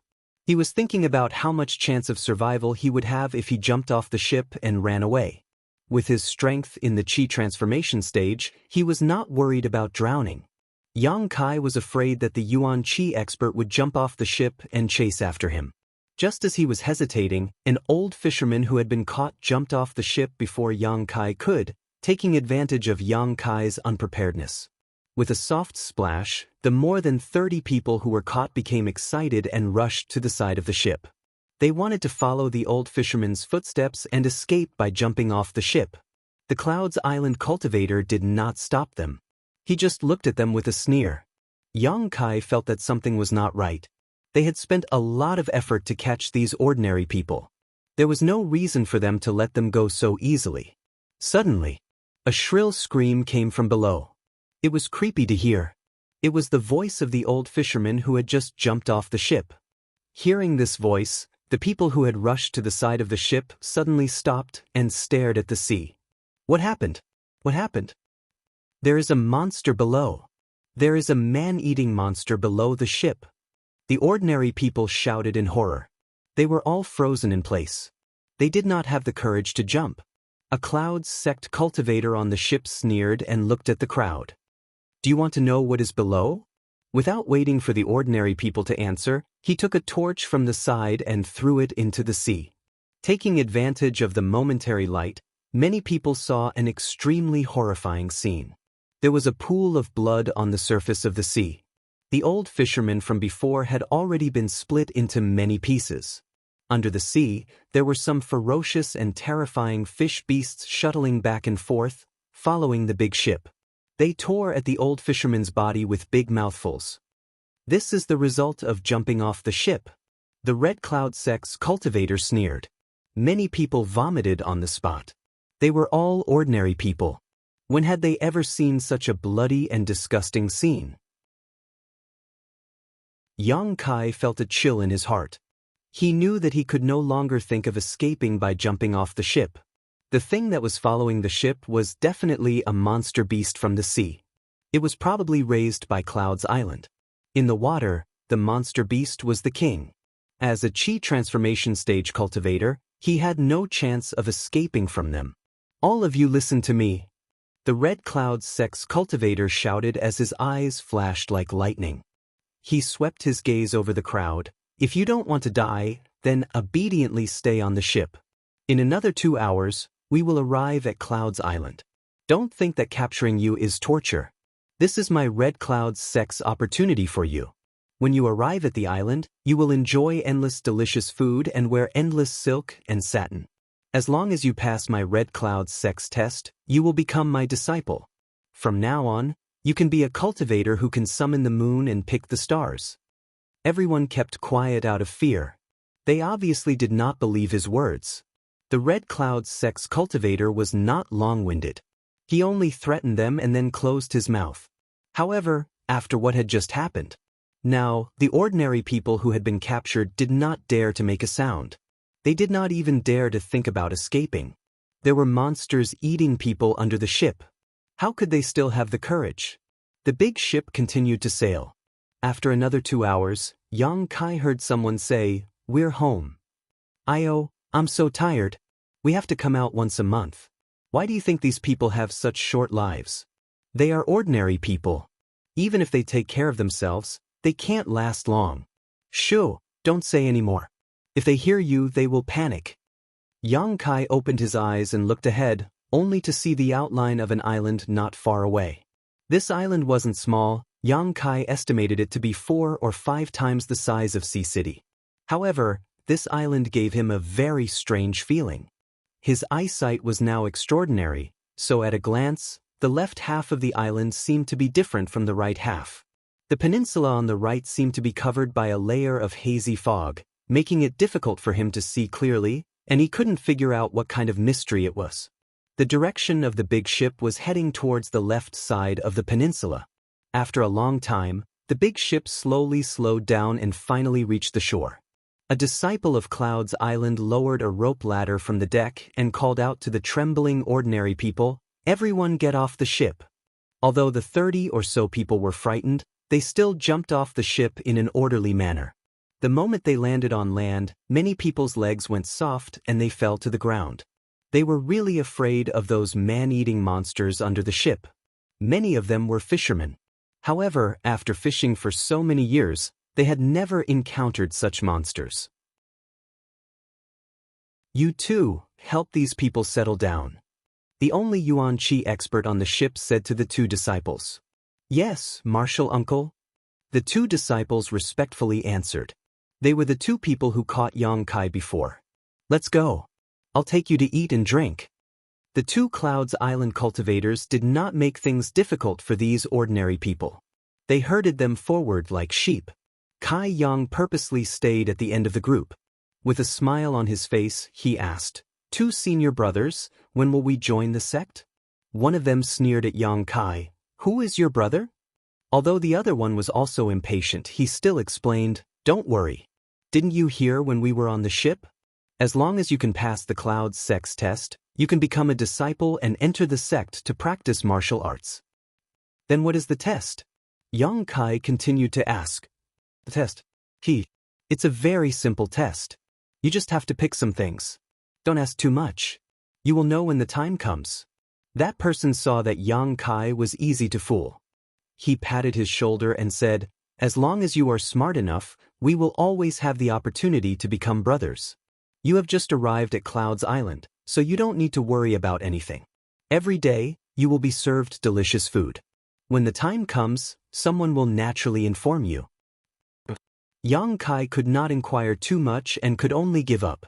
He was thinking about how much chance of survival he would have if he jumped off the ship and ran away. With his strength in the Qi transformation stage, he was not worried about drowning. Yang Kai was afraid that the Yuan Qi expert would jump off the ship and chase after him. Just as he was hesitating, an old fisherman who had been caught jumped off the ship before Yang Kai could, taking advantage of Yang Kai's unpreparedness. With a soft splash, the more than 30 people who were caught became excited and rushed to the side of the ship. They wanted to follow the old fisherman's footsteps and escape by jumping off the ship. The Clouds Island cultivator did not stop them. He just looked at them with a sneer. Yang Kai felt that something was not right. They had spent a lot of effort to catch these ordinary people. There was no reason for them to let them go so easily. Suddenly, a shrill scream came from below. It was creepy to hear. It was the voice of the old fisherman who had just jumped off the ship. Hearing this voice, the people who had rushed to the side of the ship suddenly stopped and stared at the sea. What happened? What happened? There is a monster below. There is a man-eating monster below the ship. The ordinary people shouted in horror. They were all frozen in place. They did not have the courage to jump. A Cloud's sect cultivator on the ship sneered and looked at the crowd. Do you want to know what is below? Without waiting for the ordinary people to answer, he took a torch from the side and threw it into the sea. Taking advantage of the momentary light, many people saw an extremely horrifying scene. There was a pool of blood on the surface of the sea. The old fisherman from before had already been split into many pieces. Under the sea, there were some ferocious and terrifying fish beasts shuttling back and forth, following the big ship. They tore at the old fisherman's body with big mouthfuls. This is the result of jumping off the ship. The Red Cloud sect's cultivator sneered. Many people vomited on the spot. They were all ordinary people. When had they ever seen such a bloody and disgusting scene? Yang Kai felt a chill in his heart. He knew that he could no longer think of escaping by jumping off the ship. The thing that was following the ship was definitely a monster beast from the sea. It was probably raised by Cloud's Island. In the water, the monster beast was the king. As a chi transformation stage cultivator, he had no chance of escaping from them. All of you listen to me. The Red Cloud sect's cultivator shouted as his eyes flashed like lightning. He swept his gaze over the crowd. If you don't want to die, then obediently stay on the ship. In another 2 hours, we will arrive at Cloud's Island. Don't think that capturing you is torture. This is my Red Cloud sect's opportunity for you. When you arrive at the island, you will enjoy endless delicious food and wear endless silk and satin. As long as you pass my Red Cloud sect's test, you will become my disciple. From now on, you can be a cultivator who can summon the moon and pick the stars. Everyone kept quiet out of fear. They obviously did not believe his words. The Red Cloud sect's cultivator was not long-winded. He only threatened them and then closed his mouth. However, after what had just happened, now, the ordinary people who had been captured did not dare to make a sound. They did not even dare to think about escaping. There were monsters eating people under the ship. How could they still have the courage? The big ship continued to sail. After another 2 hours, Yang Kai heard someone say, "We're home." "Io, I'm so tired. We have to come out once a month. Why do you think these people have such short lives? They are ordinary people. Even if they take care of themselves, they can't last long. Shoo, don't say any more. If they hear you, they will panic." Yang Kai opened his eyes and looked ahead, only to see the outline of an island not far away. This island wasn't small. Yang Kai estimated it to be 4 or 5 times the size of Sea City. However, this island gave him a very strange feeling. His eyesight was now extraordinary, so at a glance, the left half of the island seemed to be different from the right half. The peninsula on the right seemed to be covered by a layer of hazy fog, making it difficult for him to see clearly, and he couldn't figure out what kind of mystery it was. The direction of the big ship was heading towards the left side of the peninsula. After a long time, the big ship slowly slowed down and finally reached the shore. A disciple of Cloud's Island lowered a rope ladder from the deck and called out to the trembling ordinary people, "Everyone get off the ship." Although the 30 or so people were frightened, they still jumped off the ship in an orderly manner. The moment they landed on land, many people's legs went soft and they fell to the ground. They were really afraid of those man-eating monsters under the ship. Many of them were fishermen. However, after fishing for so many years, they had never encountered such monsters. "You too, help these people settle down." The only Yuan Qi expert on the ship said to the 2 disciples. "Yes, Martial Uncle." The 2 disciples respectfully answered. They were the 2 people who caught Yang Kai before. "Let's go. I'll take you to eat and drink." The 2 Clouds Island cultivators did not make things difficult for these ordinary people. They herded them forward like sheep. Kai Yang purposely stayed at the end of the group. With a smile on his face, he asked, "2 senior brothers, when will we join the sect?" One of them sneered at Yang Kai. "Who is your brother?" Although the other one was also impatient, he still explained, "Don't worry. Didn't you hear when we were on the ship? As long as you can pass the Cloud Sect's test, you can become a disciple and enter the sect to practice martial arts." "Then what is the test?" Yang Kai continued to ask. "The test? It's a very simple test. You just have to pick some things. Don't ask too much. You will know when the time comes." That person saw that Yang Kai was easy to fool. He patted his shoulder and said, "As long as you are smart enough, we will always have the opportunity to become brothers. You have just arrived at Cloud's Island, so you don't need to worry about anything. Every day, you will be served delicious food. When the time comes, someone will naturally inform you." Yang Kai could not inquire too much and could only give up.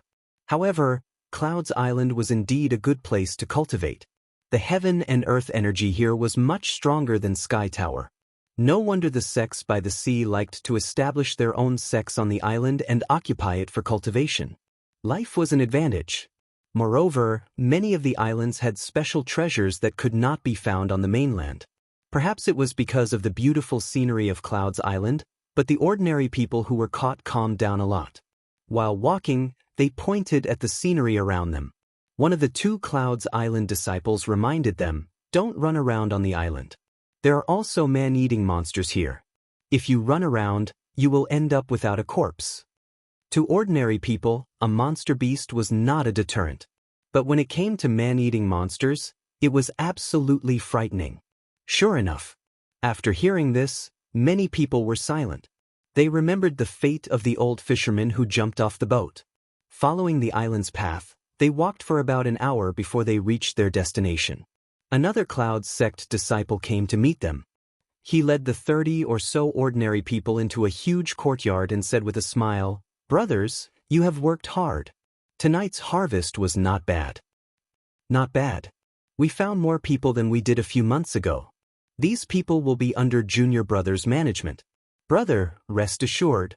However, Cloud's Island was indeed a good place to cultivate. The heaven and earth energy here was much stronger than Sky Tower. No wonder the sects by the sea liked to establish their own sects on the island and occupy it for cultivation. Life was an advantage. Moreover, many of the islands had special treasures that could not be found on the mainland. Perhaps it was because of the beautiful scenery of Cloud's Island, but the ordinary people who were caught calmed down a lot. While walking, they pointed at the scenery around them. One of the two Cloud's Island disciples reminded them, "Don't run around on the island. There are also man-eating monsters here. If you run around, you will end up without a corpse." To ordinary people, a monster beast was not a deterrent. But when it came to man-eating monsters, it was absolutely frightening. Sure enough, after hearing this, many people were silent. They remembered the fate of the old fisherman who jumped off the boat. Following the island's path, they walked for about an hour before they reached their destination. Another Cloud sect disciple came to meet them. He led the 30 or so ordinary people into a huge courtyard and said with a smile, "Brothers, you have worked hard. Tonight's harvest was not bad." "Not bad. We found more people than we did a few months ago. These people will be under Junior Brother's management. Brother, rest assured."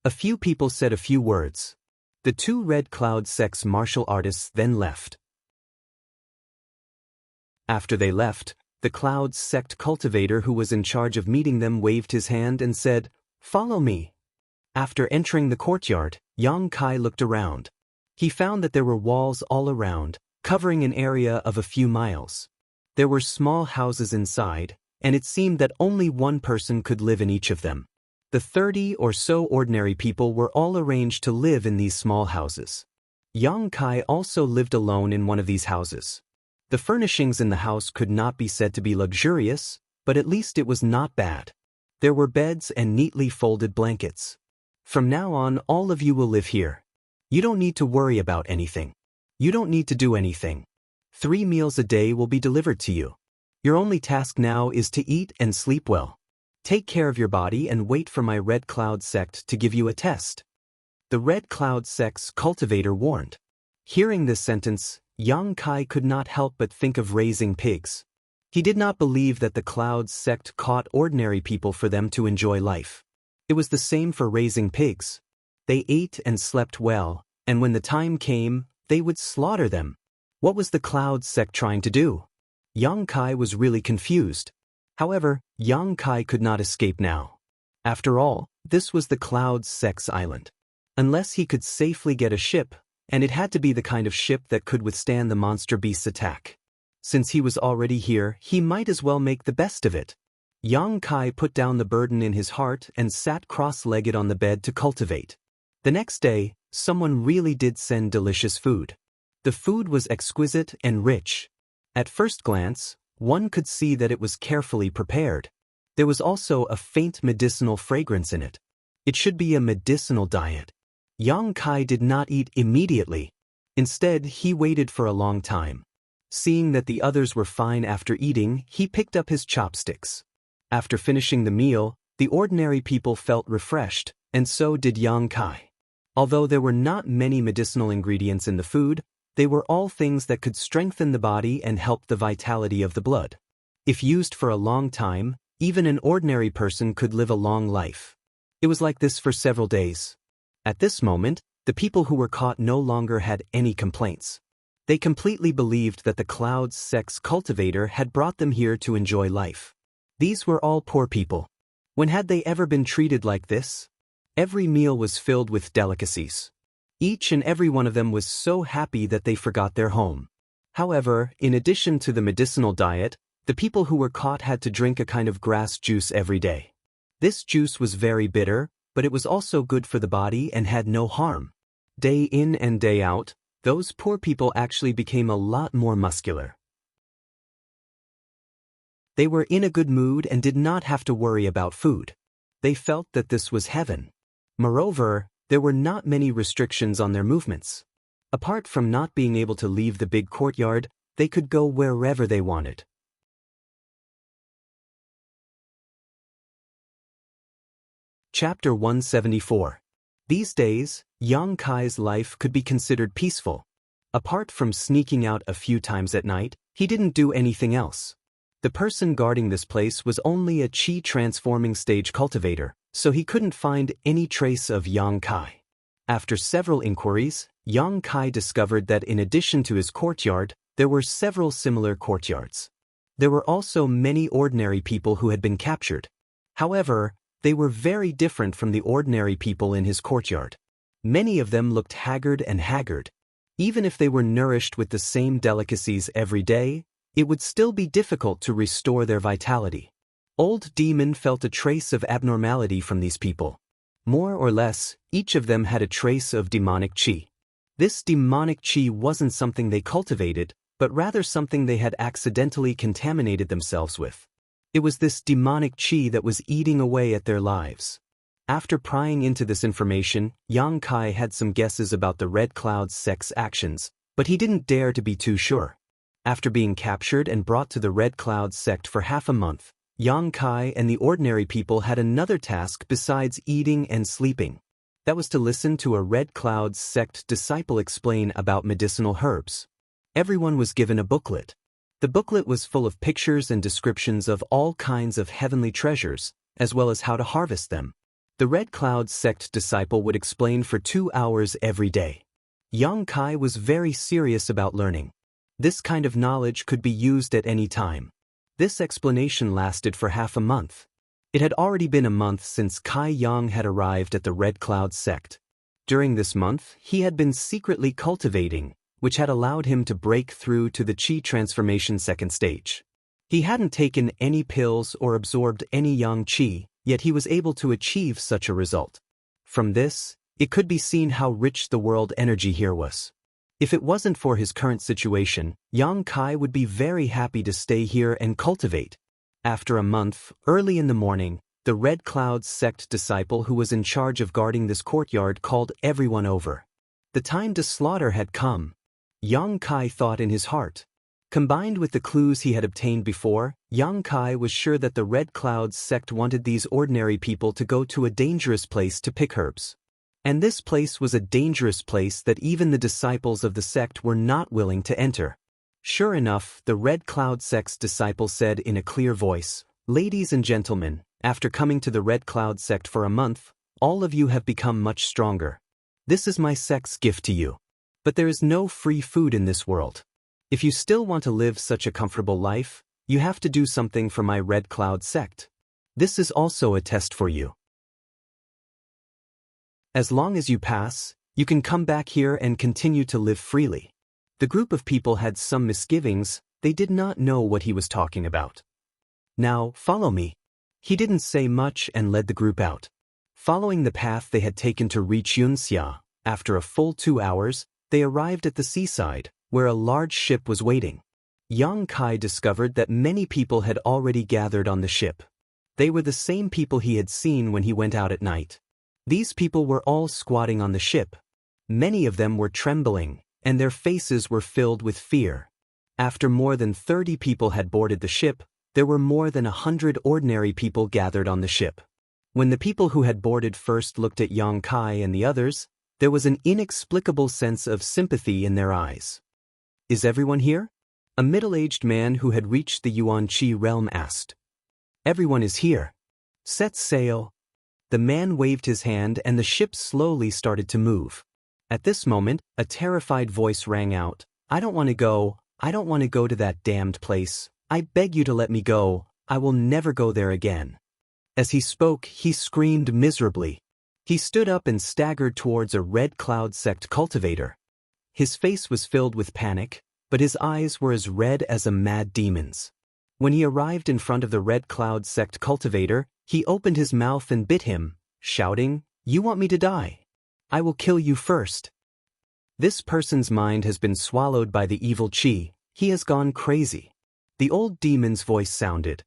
A few people said a few words. The two Red Cloud sect's martial artists then left. After they left, the Cloud sect cultivator who was in charge of meeting them waved his hand and said, "Follow me." After entering the courtyard, Yang Kai looked around. He found that there were walls all around, covering an area of a few miles. There were small houses inside, and it seemed that only one person could live in each of them. The 30 or so ordinary people were all arranged to live in these small houses. Yang Kai also lived alone in one of these houses. The furnishings in the house could not be said to be luxurious, but at least it was not bad. There were beds and neatly folded blankets. "From now on, all of you will live here. You don't need to worry about anything. You don't need to do anything. 3 meals a day will be delivered to you. Your only task now is to eat and sleep well. Take care of your body and wait for my Red Cloud sect to give you a test." The Red Cloud sect's cultivator warned. Hearing this sentence, Yang Kai could not help but think of raising pigs. He did not believe that the Cloud sect caught ordinary people for them to enjoy life. It was the same for raising pigs. They ate and slept well, and when the time came, they would slaughter them. What was the Cloud sect trying to do? Yang Kai was really confused. However, Yang Kai could not escape now. After all, this was the Cloud sect's island. Unless he could safely get a ship, and it had to be the kind of ship that could withstand the monster beast's attack. Since he was already here, he might as well make the best of it. Yang Kai put down the burden in his heart and sat cross-legged on the bed to cultivate. The next day, someone really did send delicious food. The food was exquisite and rich. At first glance, one could see that it was carefully prepared. There was also a faint medicinal fragrance in it. It should be a medicinal diet. Yang Kai did not eat immediately. Instead, he waited for a long time. Seeing that the others were fine after eating, he picked up his chopsticks. After finishing the meal, the ordinary people felt refreshed, and so did Yang Kai. Although there were not many medicinal ingredients in the food, they were all things that could strengthen the body and help the vitality of the blood. If used for a long time, even an ordinary person could live a long life. It was like this for several days. At this moment, the people who were caught no longer had any complaints. They completely believed that the Cloud sect's cultivator had brought them here to enjoy life. These were all poor people. When had they ever been treated like this? Every meal was filled with delicacies. Each and every one of them was so happy that they forgot their home. However, in addition to the medicinal diet, the people who were caught had to drink a kind of grass juice every day. This juice was very bitter, but it was also good for the body and had no harm. Day in and day out, those poor people actually became a lot more muscular. They were in a good mood and did not have to worry about food. They felt that this was heaven. Moreover, there were not many restrictions on their movements. Apart from not being able to leave the big courtyard, they could go wherever they wanted. Chapter 174. These days, Yang Kai's life could be considered peaceful. Apart from sneaking out a few times at night, he didn't do anything else. The person guarding this place was only a qi transforming stage cultivator, so he couldn't find any trace of Yang Kai. After several inquiries, Yang Kai discovered that in addition to his courtyard, there were several similar courtyards. There were also many ordinary people who had been captured. However, they were very different from the ordinary people in his courtyard. Many of them looked haggard. Even if they were nourished with the same delicacies every day, it would still be difficult to restore their vitality. Old Demon felt a trace of abnormality from these people. More or less, each of them had a trace of demonic qi. This demonic qi wasn't something they cultivated, but rather something they had accidentally contaminated themselves with. It was this demonic qi that was eating away at their lives. After prying into this information, Yang Kai had some guesses about the Red Cloud sect's actions, but he didn't dare to be too sure. After being captured and brought to the Red Cloud sect for half a month, Yang Kai and the ordinary people had another task besides eating and sleeping. That was to listen to a Red Cloud sect disciple explain about medicinal herbs. Everyone was given a booklet. The booklet was full of pictures and descriptions of all kinds of heavenly treasures, as well as how to harvest them. The Red Cloud sect disciple would explain for 2 hours every day. Yang Kai was very serious about learning. This kind of knowledge could be used at any time. This explanation lasted for half a month. It had already been a month since Kai Yang had arrived at the Red Cloud sect. During this month, he had been secretly cultivating, which had allowed him to break through to the Qi transformation second stage. He hadn't taken any pills or absorbed any Yang Qi, yet he was able to achieve such a result. From this, it could be seen how rich the world energy here was. If it wasn't for his current situation, Yang Kai would be very happy to stay here and cultivate. After a month, early in the morning, the Red Cloud sect disciple who was in charge of guarding this courtyard called everyone over. The time to slaughter had come. Yang Kai thought in his heart. Combined with the clues he had obtained before, Yang Kai was sure that the Red Cloud sect wanted these ordinary people to go to a dangerous place to pick herbs. And this place was a dangerous place that even the disciples of the sect were not willing to enter. Sure enough, the Red Cloud sect's disciple said in a clear voice, "Ladies and gentlemen, after coming to the Red Cloud sect for a month, all of you have become much stronger. This is my sect's gift to you. But there is no free food in this world. If you still want to live such a comfortable life, you have to do something for my Red Cloud sect. This is also a test for you. As long as you pass, you can come back here and continue to live freely." The group of people had some misgivings. They did not know what he was talking about. "Now, follow me." He didn't say much and led the group out. Following the path they had taken to reach Xianxia, after a full 2 hours, they arrived at the seaside, where a large ship was waiting. Yang Kai discovered that many people had already gathered on the ship. They were the same people he had seen when he went out at night. These people were all squatting on the ship. Many of them were trembling, and their faces were filled with fear. After more than 30 people had boarded the ship, there were more than 100 ordinary people gathered on the ship. When the people who had boarded first looked at Yang Kai and the others, there was an inexplicable sense of sympathy in their eyes. "Is everyone here?" A middle-aged man who had reached the Yuan Qi realm asked. "Everyone is here. Set sail." The man waved his hand and the ship slowly started to move. At this moment, a terrified voice rang out, "I don't want to go. I don't want to go to that damned place. I beg you to let me go. I will never go there again." As he spoke, he screamed miserably. He stood up and staggered towards a Red Cloud sect cultivator. His face was filled with panic, but his eyes were as red as a mad demon's. When he arrived in front of the Red Cloud sect cultivator, he opened his mouth and bit him, shouting, "You want me to die? I will kill you first." This person's mind has been swallowed by the evil qi. He has gone crazy. The old demon's voice sounded.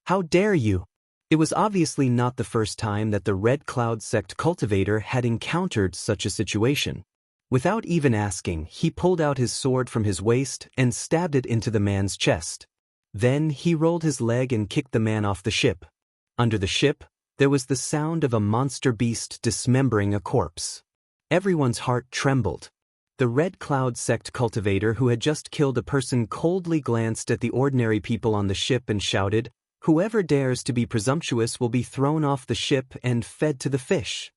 "How dare you?" It was obviously not the first time that the Red Cloud sect cultivator had encountered such a situation. Without even asking, he pulled out his sword from his waist and stabbed it into the man's chest. Then he rolled his leg and kicked the man off the ship. Under the ship, there was the sound of a monster beast dismembering a corpse. Everyone's heart trembled. The Red Cloud sect cultivator who had just killed a person coldly glanced at the ordinary people on the ship and shouted, "Whoever dares to be presumptuous will be thrown off the ship and fed to the fish."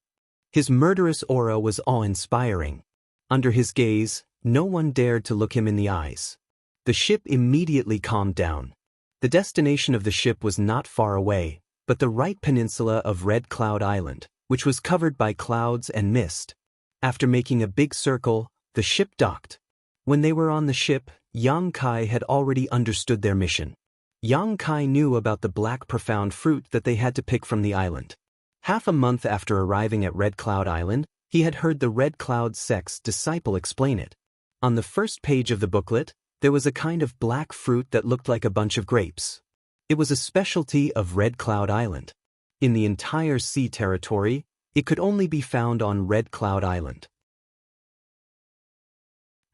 His murderous aura was awe-inspiring. Under his gaze, no one dared to look him in the eyes. The ship immediately calmed down. The destination of the ship was not far away, but the right peninsula of Red Cloud Island, which was covered by clouds and mist. After making a big circle, the ship docked. When they were on the ship, Yang Kai had already understood their mission. Yang Kai knew about the black profound fruit that they had to pick from the island. Half a month after arriving at Red Cloud Island, he had heard the Red Cloud sect's disciple explain it. On the first page of the booklet, there was a kind of black fruit that looked like a bunch of grapes. It was a specialty of Red Cloud Island. In the entire sea territory, it could only be found on Red Cloud Island.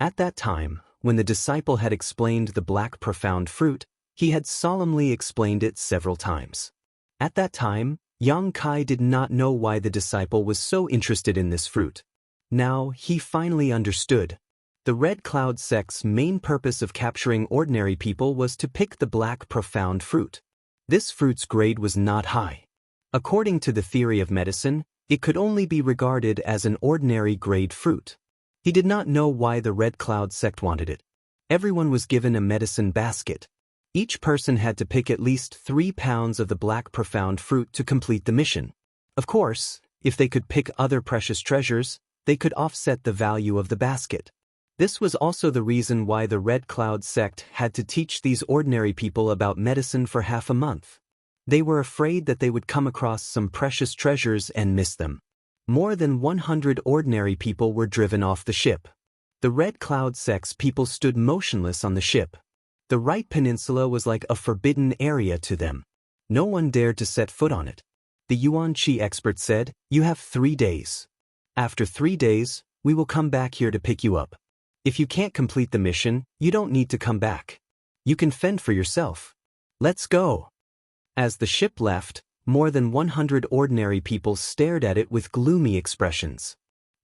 At that time, when the disciple had explained the black profound fruit, he had solemnly explained it several times. At that time, Yang Kai did not know why the disciple was so interested in this fruit. Now, he finally understood. The Red Cloud sect's main purpose of capturing ordinary people was to pick the black profound fruit. This fruit's grade was not high. According to the theory of medicine, it could only be regarded as an ordinary grade fruit. He did not know why the Red Cloud sect wanted it. Everyone was given a medicine basket. Each person had to pick at least 3 pounds of the black profound fruit to complete the mission. Of course, if they could pick other precious treasures, they could offset the value of the basket. This was also the reason why the Red Cloud sect had to teach these ordinary people about medicine for half a month. They were afraid that they would come across some precious treasures and miss them. More than 100 ordinary people were driven off the ship. The Red Cloud sect's people stood motionless on the ship. The right peninsula was like a forbidden area to them. No one dared to set foot on it. The Yuan Qi expert said, "You have 3 days. After 3 days, we will come back here to pick you up. If you can't complete the mission, you don't need to come back. You can fend for yourself. Let's go." As the ship left, more than 100 ordinary people stared at it with gloomy expressions.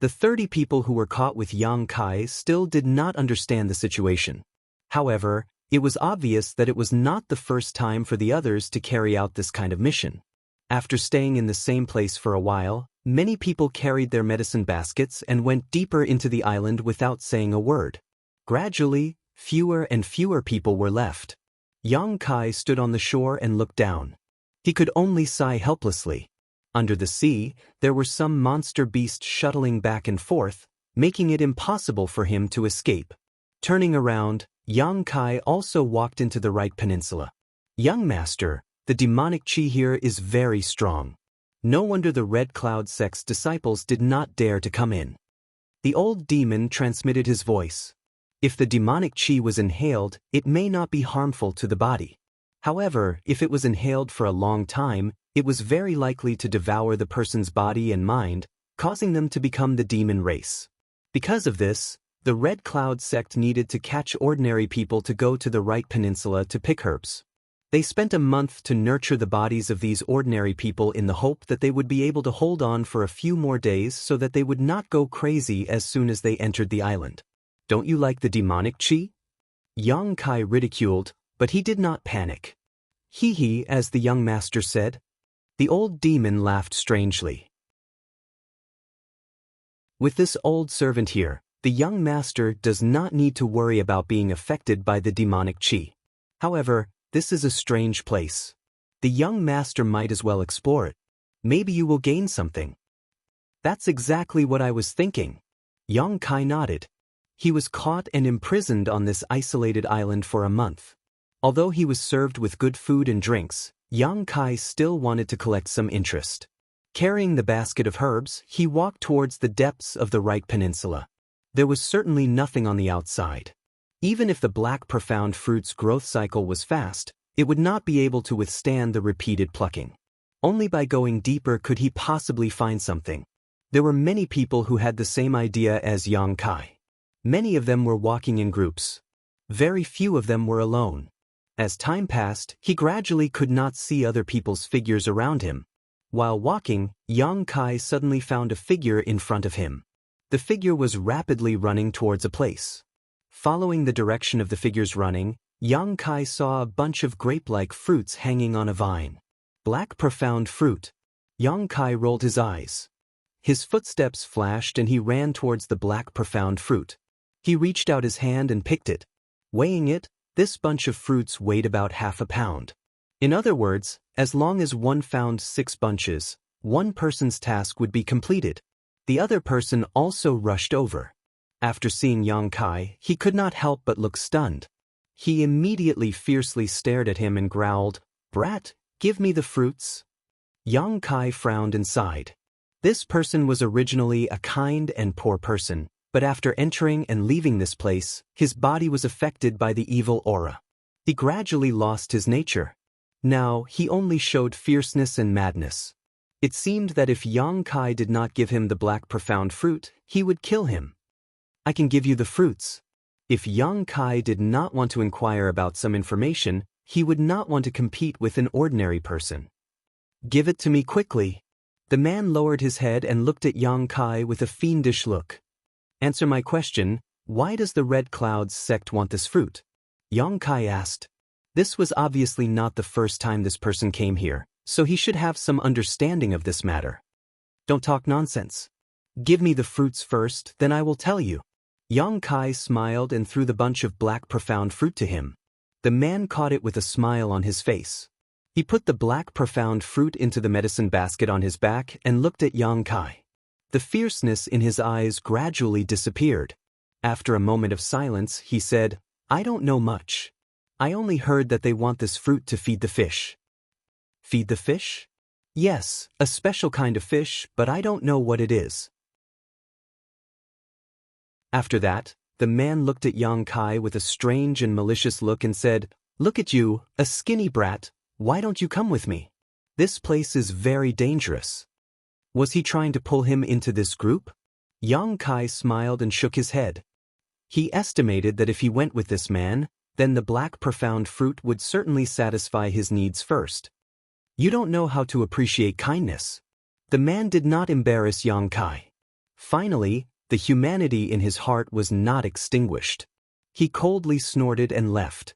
The 30 people who were caught with Yang Kai still did not understand the situation. However, it was obvious that it was not the first time for the others to carry out this kind of mission. After staying in the same place for a while, many people carried their medicine baskets and went deeper into the island without saying a word. Gradually, fewer and fewer people were left. Yang Kai stood on the shore and looked down. He could only sigh helplessly. Under the sea, there were some monster beasts shuttling back and forth, making it impossible for him to escape. Turning around, Yang Kai also walked into the right peninsula. "Young master, the demonic qi here is very strong. No wonder the Red Cloud sect's disciples did not dare to come in." The old demon transmitted his voice. If the demonic qi was inhaled, it may not be harmful to the body. However, if it was inhaled for a long time, it was very likely to devour the person's body and mind, causing them to become the demon race. Because of this, the Red Cloud sect needed to catch ordinary people to go to the right peninsula to pick herbs. They spent a month to nurture the bodies of these ordinary people in the hope that they would be able to hold on for a few more days so that they would not go crazy as soon as they entered the island. "Don't you like the demonic qi?" Yang Kai ridiculed, but he did not panic. "Hee," as the young master said. The old demon laughed strangely. With this old servant here, the young master does not need to worry about being affected by the demonic qi. However, this is a strange place. The young master might as well explore it. Maybe you will gain something. That's exactly what I was thinking. Yang Kai nodded. He was caught and imprisoned on this isolated island for a month. Although he was served with good food and drinks, Yang Kai still wanted to collect some interest. Carrying the basket of herbs, he walked towards the depths of the Right Peninsula. There was certainly nothing on the outside. Even if the black profound fruit's growth cycle was fast, it would not be able to withstand the repeated plucking. Only by going deeper could he possibly find something. There were many people who had the same idea as Yang Kai. Many of them were walking in groups. Very few of them were alone. As time passed, he gradually could not see other people's figures around him. While walking, Yang Kai suddenly found a figure in front of him. The figure was rapidly running towards a place. Following the direction of the figure's running, Yang Kai saw a bunch of grape-like fruits hanging on a vine. Black profound fruit. Yang Kai rolled his eyes. His footsteps flashed and he ran towards the black profound fruit. He reached out his hand and picked it. Weighing it, this bunch of fruits weighed about half a pound. In other words, as long as one found 6 bunches, one person's task would be completed. The other person also rushed over. After seeing Yang Kai, he could not help but look stunned. He immediately fiercely stared at him and growled, "Brat, give me the fruits." Yang Kai frowned and sighed. This person was originally a kind and poor person, but after entering and leaving this place, his body was affected by the evil aura. He gradually lost his nature. Now, he only showed fierceness and madness. It seemed that if Yang Kai did not give him the black profound fruit, he would kill him. "I can give you the fruits." If Yang Kai did not want to inquire about some information, he would not want to compete with an ordinary person. "Give it to me quickly." The man lowered his head and looked at Yang Kai with a fiendish look. "Answer my question, why does the Red Clouds sect want this fruit?" Yang Kai asked. This was obviously not the first time this person came here, so he should have some understanding of this matter. "Don't talk nonsense. Give me the fruits first, then I will tell you." Yang Kai smiled and threw the bunch of black profound fruit to him. The man caught it with a smile on his face. He put the black profound fruit into the medicine basket on his back and looked at Yang Kai. The fierceness in his eyes gradually disappeared. After a moment of silence, he said, "I don't know much. I only heard that they want this fruit to feed the fish." "Feed the fish?" "Yes, a special kind of fish, but I don't know what it is." After that, the man looked at Yang Kai with a strange and malicious look and said, "Look at you, a skinny brat, why don't you come with me? This place is very dangerous." Was he trying to pull him into this group? Yang Kai smiled and shook his head. He estimated that if he went with this man, then the black profound fruit would certainly satisfy his needs first. "You don't know how to appreciate kindness." The man did not embarrass Yang Kai. Finally, the humanity in his heart was not extinguished. He coldly snorted and left.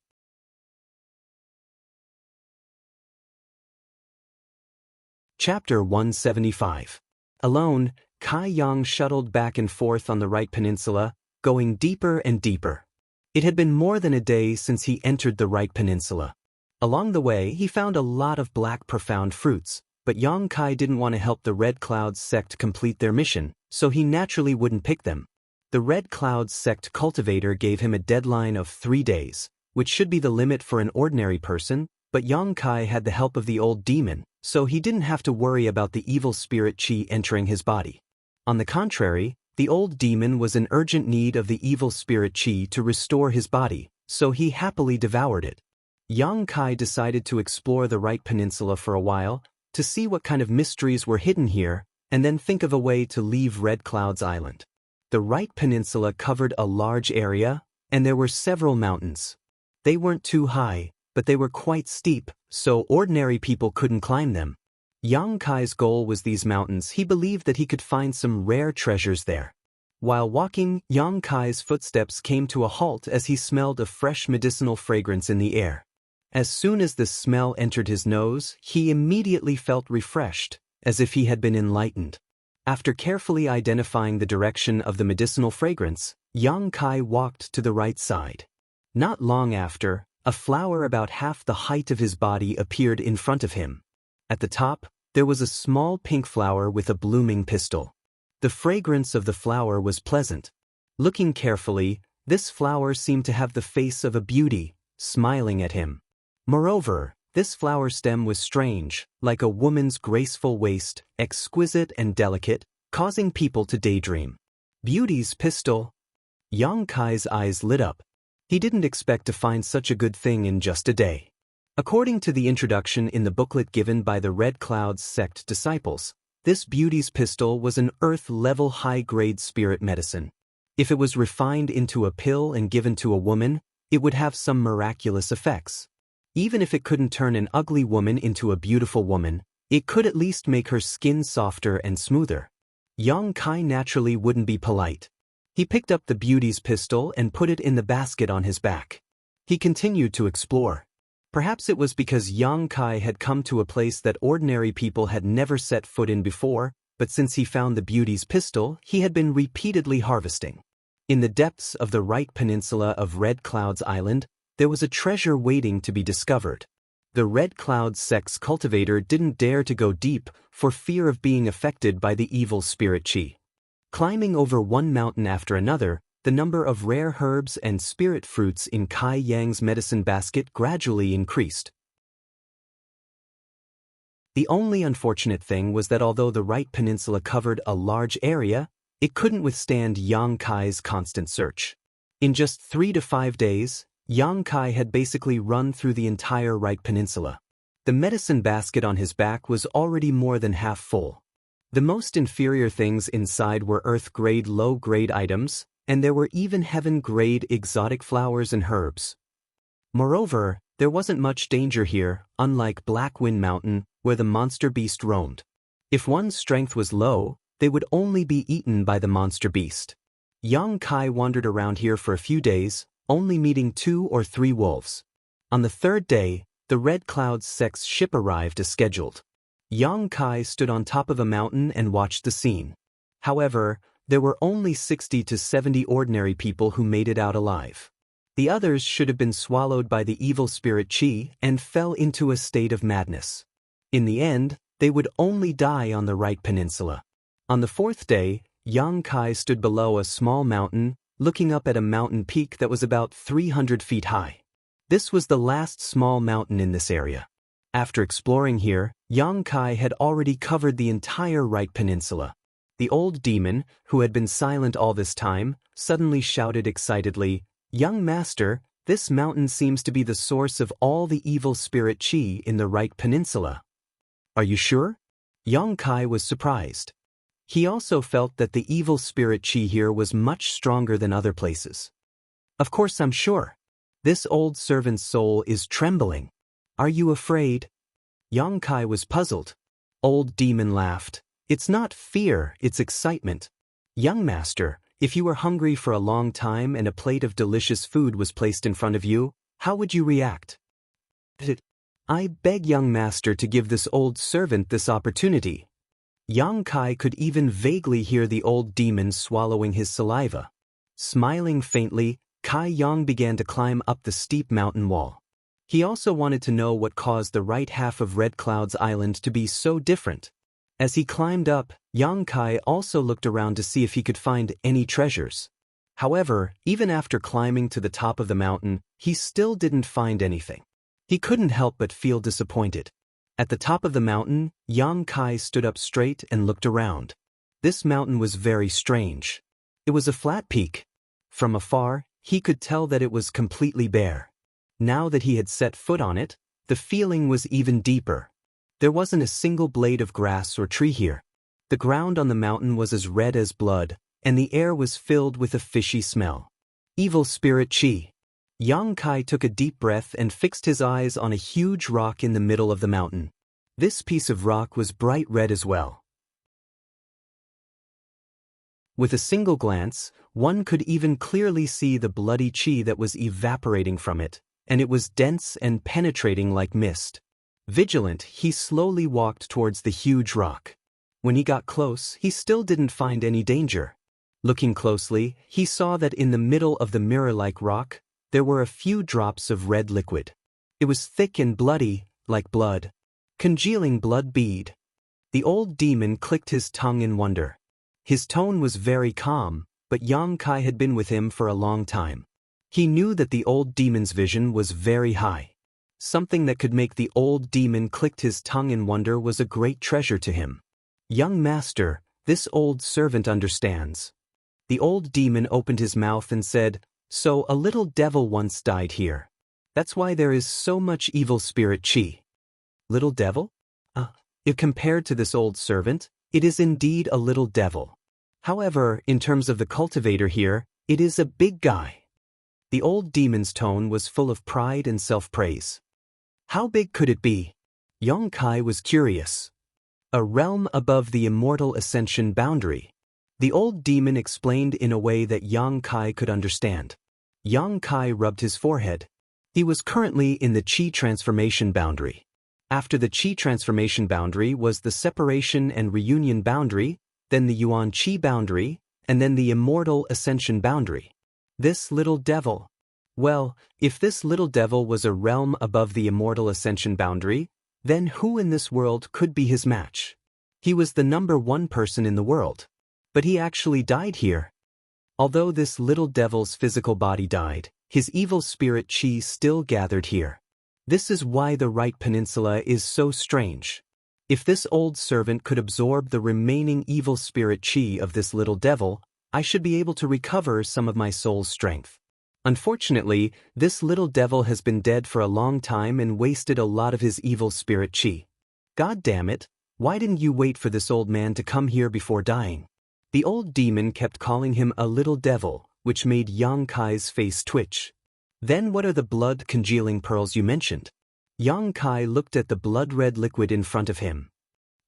Chapter 175. Alone, Kai Yang shuttled back and forth on the Right Peninsula, going deeper and deeper. It had been more than a day since he entered the Right Peninsula. Along the way, he found a lot of black profound fruits, but Yang Kai didn't want to help the Red Clouds sect complete their mission, so he naturally wouldn't pick them. The Red Clouds sect cultivator gave him a deadline of 3 days, which should be the limit for an ordinary person, but Yang Kai had the help of the old demon, so he didn't have to worry about the evil spirit chi entering his body. On the contrary, the old demon was in urgent need of the evil spirit chi to restore his body, so he happily devoured it. Yang Kai decided to explore the Right Peninsula for a while, to see what kind of mysteries were hidden here, and then think of a way to leave Red Clouds Island. The Right Peninsula covered a large area, and there were several mountains. They weren't too high, but they were quite steep, so ordinary people couldn't climb them. Yang Kai's goal was these mountains. He believed that he could find some rare treasures there. While walking, Yang Kai's footsteps came to a halt as he smelled a fresh medicinal fragrance in the air. As soon as the smell entered his nose, he immediately felt refreshed, as if he had been enlightened. After carefully identifying the direction of the medicinal fragrance, Yang Kai walked to the right side. Not long after, A flower about half the height of his body appeared in front of him. At the top, there was a small pink flower with a blooming pistil. The fragrance of the flower was pleasant. Looking carefully, this flower seemed to have the face of a beauty, smiling at him. Moreover, this flower stem was strange, like a woman's graceful waist, exquisite and delicate, causing people to daydream. Beauty's pistil. Yang Kai's eyes lit up. He didn't expect to find such a good thing in just a day. According to the introduction in the booklet given by the Red Cloud's sect disciples, this beauty's pistil was an earth-level high-grade spirit medicine. If it was refined into a pill and given to a woman, it would have some miraculous effects. Even if it couldn't turn an ugly woman into a beautiful woman, it could at least make her skin softer and smoother. Yang Kai naturally wouldn't be polite. He picked up the beauty's pistil and put it in the basket on his back. He continued to explore. Perhaps it was because Yang Kai had come to a place that ordinary people had never set foot in before, but since he found the beauty's pistil, he had been repeatedly harvesting. In the depths of the right peninsula of Red Cloud's island, there was a treasure waiting to be discovered. The Red Cloud sect's cultivator didn't dare to go deep for fear of being affected by the evil spirit qi. Climbing over one mountain after another, the number of rare herbs and spirit fruits in Kai Yang's medicine basket gradually increased. The only unfortunate thing was that although the right peninsula covered a large area, it couldn't withstand Yang Kai's constant search. In just 3 to 5 days, Yang Kai had basically run through the entire right peninsula. The medicine basket on his back was already more than half full. The most inferior things inside were earth-grade low-grade items, and there were even heaven-grade exotic flowers and herbs. Moreover, there wasn't much danger here, unlike Black Wind Mountain, where the monster beast roamed. If one's strength was low, they would only be eaten by the monster beast. Yang Kai wandered around here for a few days, only meeting 2 or 3 wolves. On the 3rd day, the Red Cloud sect's ship arrived as scheduled. Yang Kai stood on top of a mountain and watched the scene. However, there were only 60 to 70 ordinary people who made it out alive. The others should have been swallowed by the evil spirit qi and fell into a state of madness. In the end, they would only die on the right peninsula. On the 4th day, Yang Kai stood below a small mountain, looking up at a mountain peak that was about 300 feet high. This was the last small mountain in this area. After exploring here, Yang Kai had already covered the entire right peninsula. The old demon, who had been silent all this time, suddenly shouted excitedly, "Young master, this mountain seems to be the source of all the evil spirit qi in the right peninsula." "Are you sure?" Yang Kai was surprised. He also felt that the evil spirit qi here was much stronger than other places. "Of course I'm sure. This old servant's soul is trembling. Are you afraid?" Yang Kai was puzzled. Old demon laughed. "It's not fear, it's excitement. Young master, if you were hungry for a long time and a plate of delicious food was placed in front of you, how would you react?" "I beg young master to give this old servant this opportunity." Yang Kai could even vaguely hear the old demon swallowing his saliva. Smiling faintly, Kai Yang began to climb up the steep mountain wall. He also wanted to know what caused the right half of Red Cloud's island to be so different. As he climbed up, Yang Kai also looked around to see if he could find any treasures. However, even after climbing to the top of the mountain, he still didn't find anything. He couldn't help but feel disappointed. At the top of the mountain, Yang Kai stood up straight and looked around. This mountain was very strange. It was a flat peak. From afar, he could tell that it was completely bare. Now that he had set foot on it, the feeling was even deeper. There wasn't a single blade of grass or tree here. The ground on the mountain was as red as blood, and the air was filled with a fishy smell. Evil spirit qi. Yang Kai took a deep breath and fixed his eyes on a huge rock in the middle of the mountain. This piece of rock was bright red as well. With a single glance, one could even clearly see the bloody qi that was evaporating from it, and it was dense and penetrating like mist. Vigilant, he slowly walked towards the huge rock. When he got close, he still didn't find any danger. Looking closely, he saw that in the middle of the mirror-like rock, there were a few drops of red liquid. It was thick and bloody, like blood. Congealing blood bead. The old demon clicked his tongue in wonder. His tone was very calm, but Yang Kai had been with him for a long time. He knew that the old demon's vision was very high. Something that could make the old demon click his tongue in wonder was a great treasure to him. Young master, this old servant understands. The old demon opened his mouth and said, "So a little devil once died here. That's why there is so much evil spirit chi." Little devil? If compared to this old servant, it is indeed a little devil. However, in terms of the cultivator here, it is a big guy. The old demon's tone was full of pride and self-praise. How big could it be? Yang Kai was curious. A realm above the immortal ascension boundary. The old demon explained in a way that Yang Kai could understand. Yang Kai rubbed his forehead. He was currently in the Qi transformation boundary. After the Qi transformation boundary was the separation and reunion boundary, then the Yuan Qi boundary, and then the immortal ascension boundary. This little devil. Well, if this little devil was a realm above the immortal ascension boundary, then who in this world could be his match? He was the #1 person in the world. But he actually died here. Although this little devil's physical body died, his evil spirit chi still gathered here. This is why the Right Peninsula is so strange. If this old servant could absorb the remaining evil spirit chi of this little devil, I should be able to recover some of my soul's strength. Unfortunately, this little devil has been dead for a long time and wasted a lot of his evil spirit chi. God damn it, why didn't you wait for this old man to come here before dying? The old demon kept calling him a little devil, which made Yang Kai's face twitch. Then what are the blood congealing pearls you mentioned? Yang Kai looked at the blood-red liquid in front of him.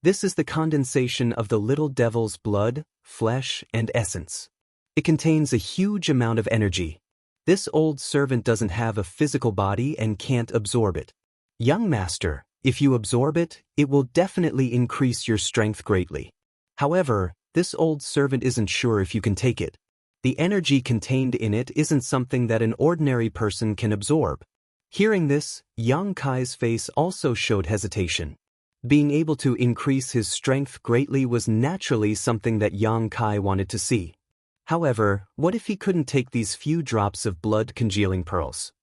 This is the condensation of the little devil's blood, flesh, and essence. It contains a huge amount of energy. This old servant doesn't have a physical body and can't absorb it. Young master, if you absorb it, it will definitely increase your strength greatly. However, this old servant isn't sure if you can take it. The energy contained in it isn't something that an ordinary person can absorb. Hearing this, Yang Kai's face also showed hesitation. Being able to increase his strength greatly was naturally something that Yang Kai wanted to see. However, what if he couldn't take these few drops of blood congealing pearls?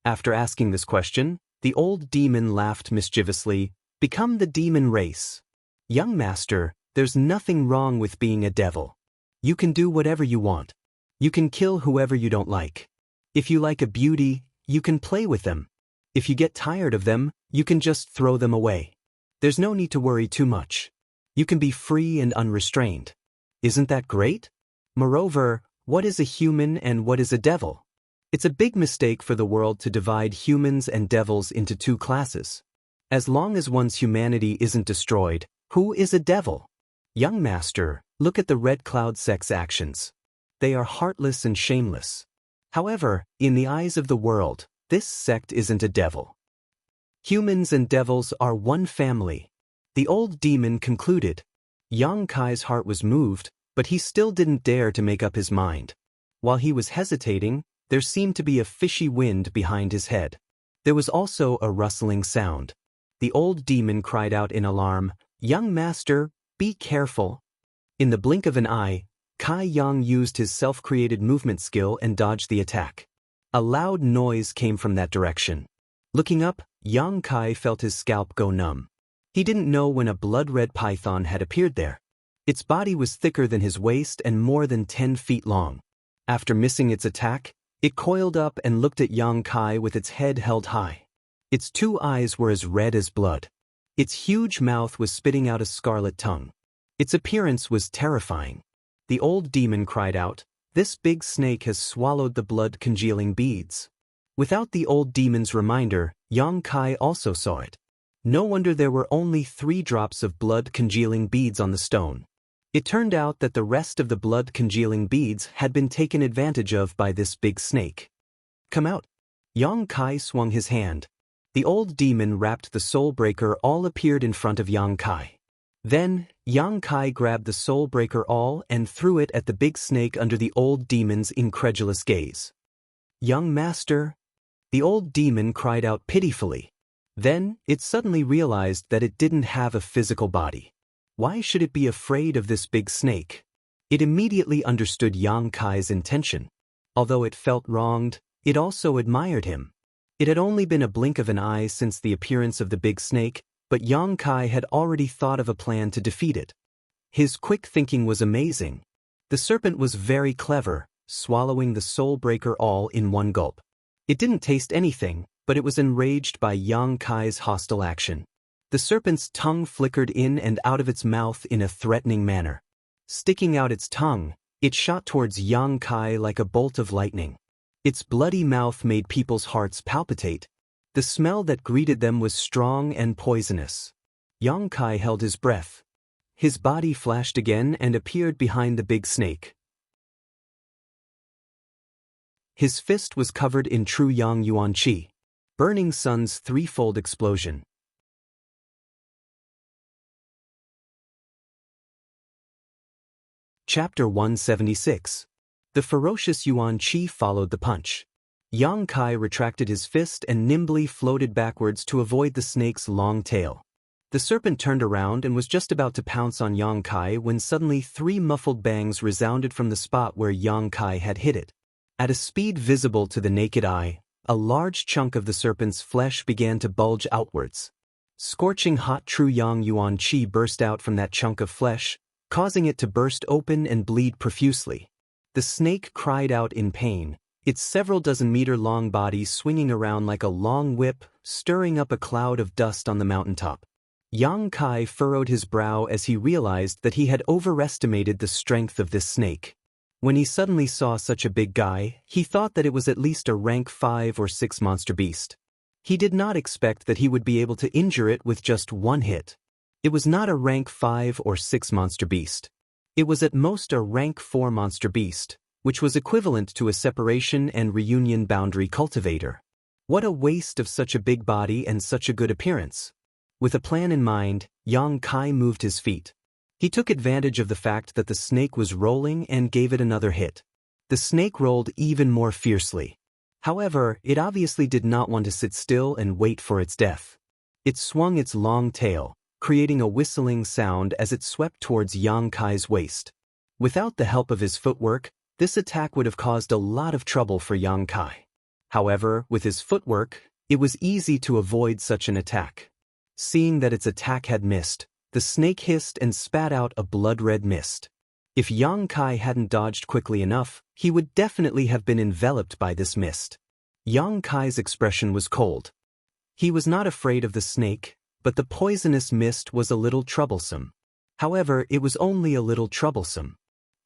After asking this question, the old demon laughed mischievously. Become the demon race. Young master, there's nothing wrong with being a devil. You can do whatever you want. You can kill whoever you don't like. If you like a beauty, you can play with them. If you get tired of them, you can just throw them away. There's no need to worry too much. You can be free and unrestrained. Isn't that great? Moreover, what is a human and what is a devil? It's a big mistake for the world to divide humans and devils into two classes. As long as one's humanity isn't destroyed, who is a devil? Young master, look at the Red Cloud sect's actions. They are heartless and shameless. However, in the eyes of the world, this sect isn't a devil. Humans and devils are one family. The old demon concluded. Yang Kai's heart was moved, but he still didn't dare to make up his mind. While he was hesitating, there seemed to be a fishy wind behind his head. There was also a rustling sound. The old demon cried out in alarm, "Young master, be careful." In the blink of an eye, Kai Yang used his self-created movement skill and dodged the attack. A loud noise came from that direction. Looking up, Yang Kai felt his scalp go numb. He didn't know when a blood-red python had appeared there. Its body was thicker than his waist and more than 10 feet long. After missing its attack, it coiled up and looked at Yang Kai with its head held high. Its two eyes were as red as blood. Its huge mouth was spitting out a scarlet tongue. Its appearance was terrifying. The old demon cried out, "This big snake has swallowed the blood-congealing beads." Without the old demon's reminder, Yang Kai also saw it. No wonder there were only 3 drops of blood-congealing beads on the stone. It turned out that the rest of the blood-congealing beads had been taken advantage of by this big snake. "Come out." Yang Kai swung his hand. The old demon wrapped the soul breaker all appeared in front of Yang Kai. Then, Yang Kai grabbed the soul breaker awl and threw it at the big snake under the old demon's incredulous gaze. "Young master?" The old demon cried out pitifully. Then, it suddenly realized that it didn't have a physical body. Why should it be afraid of this big snake? It immediately understood Yang Kai's intention. Although it felt wronged, it also admired him. It had only been a blink of an eye since the appearance of the big snake, but Yang Kai had already thought of a plan to defeat it. His quick thinking was amazing. The serpent was very clever, swallowing the soul breaker all in one gulp. It didn't taste anything, but it was enraged by Yang Kai's hostile action. The serpent's tongue flickered in and out of its mouth in a threatening manner. Sticking out its tongue, it shot towards Yang Kai like a bolt of lightning. Its bloody mouth made people's hearts palpitate. The smell that greeted them was strong and poisonous. Yang Kai held his breath. His body flashed again and appeared behind the big snake. His fist was covered in true Yang Yuan Qi. Burning Sun's threefold explosion. Chapter 176. The ferocious Yuan Qi followed the punch. Yang Kai retracted his fist and nimbly floated backwards to avoid the snake's long tail. The serpent turned around and was just about to pounce on Yang Kai when suddenly 3 muffled bangs resounded from the spot where Yang Kai had hit it. At a speed visible to the naked eye, a large chunk of the serpent's flesh began to bulge outwards. Scorching hot true Yang Yuan Qi burst out from that chunk of flesh, causing it to burst open and bleed profusely. The snake cried out in pain, its several dozen-meter-long body swinging around like a long whip, stirring up a cloud of dust on the mountaintop. Yang Kai furrowed his brow as he realized that he had overestimated the strength of this snake. When he suddenly saw such a big guy, he thought that it was at least a rank 5 or 6 monster beast. He did not expect that he would be able to injure it with just one hit. It was not a rank 5 or 6 monster beast. It was at most a rank 4 monster beast, which was equivalent to a separation and reunion boundary cultivator. What a waste of such a big body and such a good appearance. With a plan in mind, Yang Kai moved his feet. He took advantage of the fact that the snake was rolling and gave it another hit. The snake rolled even more fiercely. However, it obviously did not want to sit still and wait for its death. It swung its long tail, creating a whistling sound as it swept towards Yang Kai's waist. Without the help of his footwork, this attack would have caused a lot of trouble for Yang Kai. However, with his footwork, it was easy to avoid such an attack. Seeing that its attack had missed, the snake hissed and spat out a blood-red mist. If Yang Kai hadn't dodged quickly enough, he would definitely have been enveloped by this mist. Yang Kai's expression was cold. He was not afraid of the snake, but the poisonous mist was a little troublesome. However, it was only a little troublesome.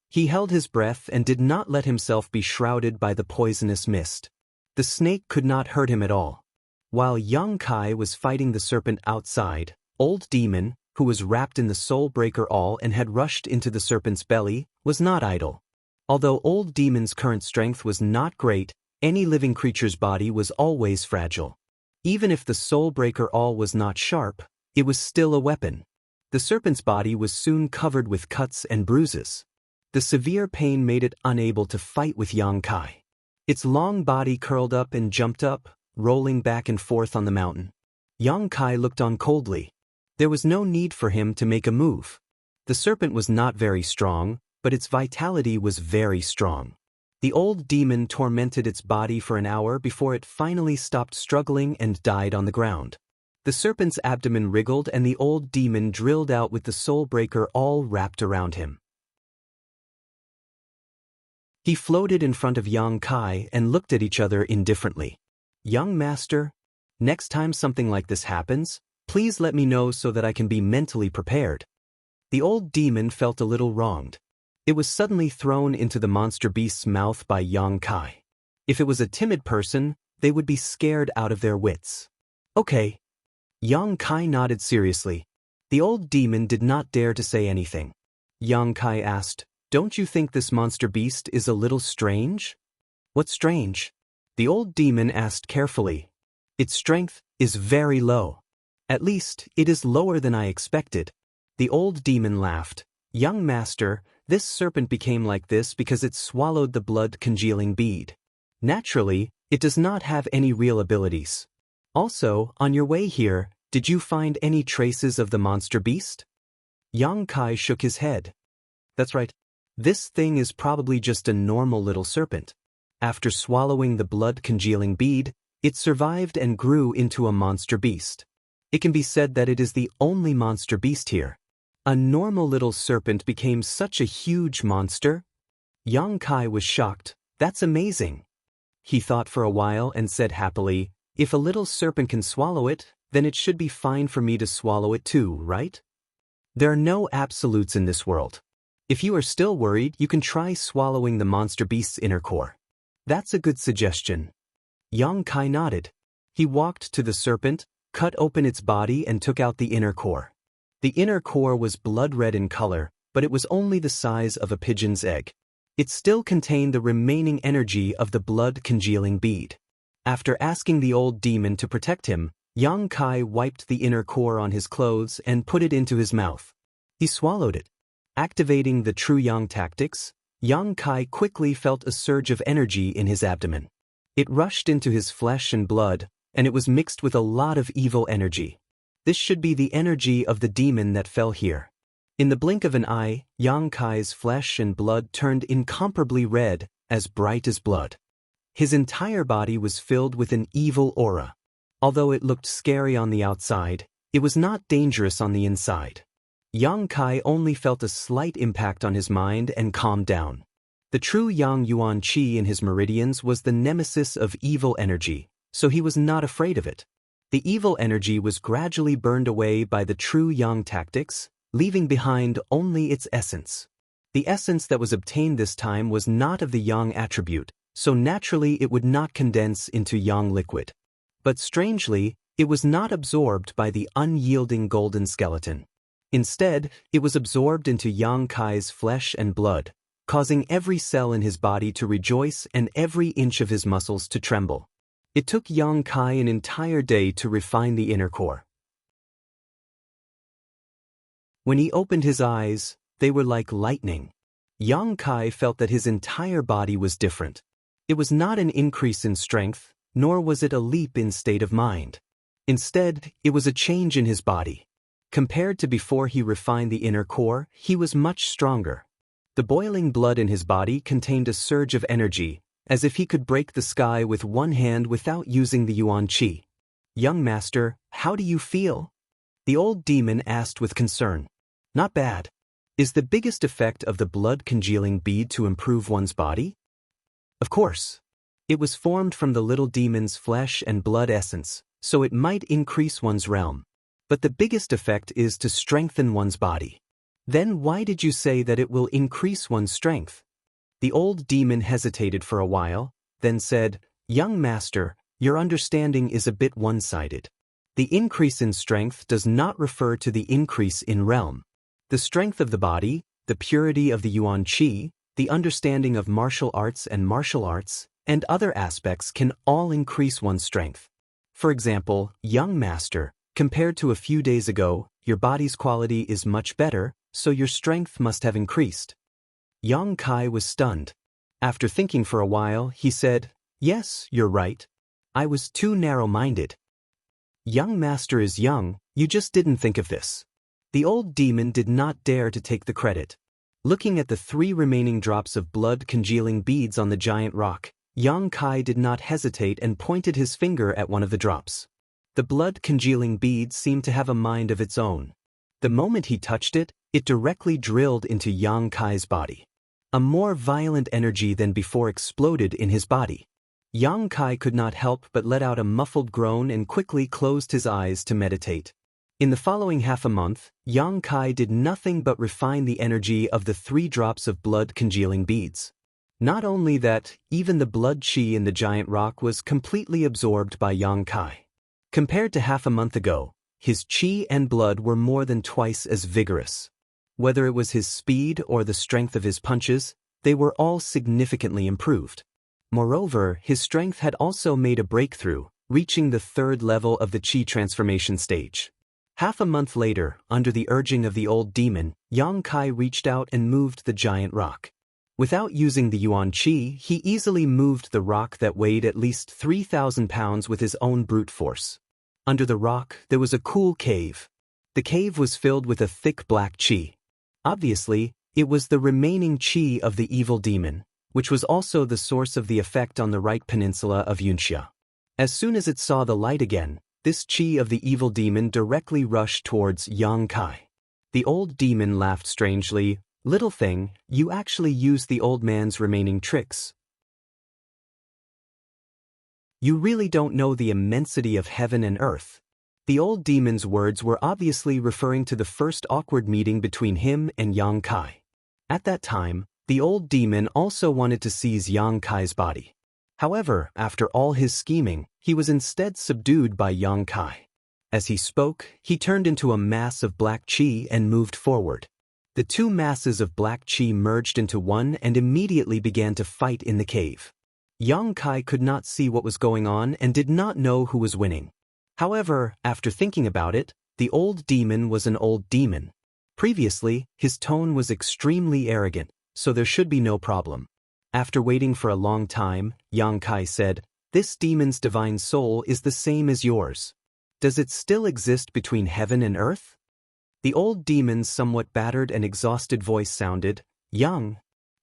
He held his breath and did not let himself be shrouded by the poisonous mist. The snake could not hurt him at all. While Yang Kai was fighting the serpent outside, Old Demon, who was wrapped in the soul breaker awl and had rushed into the serpent's belly, was not idle. Although Old Demon's current strength was not great, any living creature's body was always fragile. Even if the soul breaker awl was not sharp, it was still a weapon. The serpent's body was soon covered with cuts and bruises. The severe pain made it unable to fight with Yang Kai. Its long body curled up and jumped up, rolling back and forth on the mountain. Yang Kai looked on coldly. There was no need for him to make a move. The serpent was not very strong, but its vitality was very strong. The old demon tormented its body for an hour before it finally stopped struggling and died on the ground. The serpent's abdomen wriggled and the old demon drilled out with the soul breaker all wrapped around him. He floated in front of Yang Kai and looked at each other indifferently. "Young master, next time something like this happens, please let me know so that I can be mentally prepared." The old demon felt a little wronged. It was suddenly thrown into the monster beast's mouth by Yang Kai. If it was a timid person, they would be scared out of their wits. "Okay." Yang Kai nodded seriously. The old demon did not dare to say anything. Yang Kai asked, "Don't you think this monster beast is a little strange?" "What's strange?" The old demon asked carefully. "Its strength is very low. At least, it is lower than I expected." The old demon laughed. Young master, this serpent became like this because it swallowed the blood-congealing bead. Naturally, it does not have any real abilities. Also, on your way here, did you find any traces of the monster beast? Yang Kai shook his head. That's right. This thing is probably just a normal little serpent. After swallowing the blood-congealing bead, it survived and grew into a monster beast. It can be said that it is the only monster beast here. A normal little serpent became such a huge monster? Yang Kai was shocked. That's amazing. He thought for a while and said happily, if a little serpent can swallow it, then it should be fine for me to swallow it too, right? There are no absolutes in this world. If you are still worried, you can try swallowing the monster beast's inner core. That's a good suggestion. Yang Kai nodded. He walked to the serpent, cut open its body and took out the inner core. The inner core was blood-red in color, but it was only the size of a pigeon's egg. It still contained the remaining energy of the blood-congealing bead. After asking the old demon to protect him, Yang Kai wiped the inner core on his clothes and put it into his mouth. He swallowed it. Activating the true Yang tactics, Yang Kai quickly felt a surge of energy in his abdomen. It rushed into his flesh and blood, and it was mixed with a lot of evil energy. This should be the energy of the demon that fell here. In the blink of an eye, Yang Kai's flesh and blood turned incomparably red, as bright as blood. His entire body was filled with an evil aura. Although it looked scary on the outside, it was not dangerous on the inside. Yang Kai only felt a slight impact on his mind and calmed down. The true Yang Yuan Qi in his meridians was the nemesis of evil energy, so he was not afraid of it. The evil energy was gradually burned away by the true Yang tactics, leaving behind only its essence. The essence that was obtained this time was not of the Yang attribute, so naturally it would not condense into Yang liquid. But strangely, it was not absorbed by the unyielding golden skeleton. Instead, it was absorbed into Yang Kai's flesh and blood, causing every cell in his body to rejoice and every inch of his muscles to tremble. It took Yang Kai an entire day to refine the inner core. When he opened his eyes, they were like lightning. Yang Kai felt that his entire body was different. It was not an increase in strength, nor was it a leap in state of mind. Instead, it was a change in his body. Compared to before he refined the inner core, he was much stronger. The boiling blood in his body contained a surge of energy, as if he could break the sky with one hand without using the Yuan Qi. Young master, how do you feel? The old demon asked with concern. Not bad. Is the biggest effect of the blood-congealing bead to improve one's body? Of course. It was formed from the little demon's flesh and blood essence, so it might increase one's realm. But the biggest effect is to strengthen one's body. Then why did you say that it will increase one's strength? The old demon hesitated for a while, then said, Young master, your understanding is a bit one-sided. The increase in strength does not refer to the increase in realm. The strength of the body, the purity of the Yuan Qi, the understanding of martial arts and other aspects can all increase one's strength. For example, young master, compared to a few days ago, your body's quality is much better, so your strength must have increased. Yang Kai was stunned. After thinking for a while, he said, Yes, you're right. I was too narrow-minded. Young master is young, you just didn't think of this. The old demon did not dare to take the credit. Looking at the 3 remaining drops of blood-congealing beads on the giant rock, Yang Kai did not hesitate and pointed his finger at one of the drops. The blood-congealing bead seemed to have a mind of its own. The moment he touched it, it directly drilled into Yang Kai's body. A more violent energy than before exploded in his body. Yang Kai could not help but let out a muffled groan and quickly closed his eyes to meditate. In the following half a month, Yang Kai did nothing but refine the energy of the 3 drops of blood-congealing beads. Not only that, even the blood qi in the giant rock was completely absorbed by Yang Kai. Compared to half a month ago, his qi and blood were more than twice as vigorous. Whether it was his speed or the strength of his punches, they were all significantly improved. Moreover, his strength had also made a breakthrough, reaching the 3rd level of the qi transformation stage. Half a month later, under the urging of the old demon, Yang Kai reached out and moved the giant rock. Without using the Yuan Qi, he easily moved the rock that weighed at least 3,000 pounds with his own brute force. Under the rock, there was a cool cave. The cave was filled with a thick black qi. Obviously, it was the remaining qi of the evil demon, which was also the source of the effect on the right peninsula of Xianxia. As soon as it saw the light again, this qi of the evil demon directly rushed towards Yang Kai. The old demon laughed strangely. "Little thing, you actually used the old man's remaining tricks. You really don't know the immensity of heaven and earth." The old demon's words were obviously referring to the first awkward meeting between him and Yang Kai. At that time, the old demon also wanted to seize Yang Kai's body. However, after all his scheming, he was instead subdued by Yang Kai. As he spoke, he turned into a mass of black qi and moved forward. The two masses of black qi merged into one and immediately began to fight in the cave. Yang Kai could not see what was going on and did not know who was winning. However, after thinking about it, the old demon was an old demon. Previously, his tone was extremely arrogant, so there should be no problem. After waiting for a long time, Yang Kai said, "This demon's divine soul is the same as yours. Does it still exist between heaven and earth?" The old demon's somewhat battered and exhausted voice sounded, Young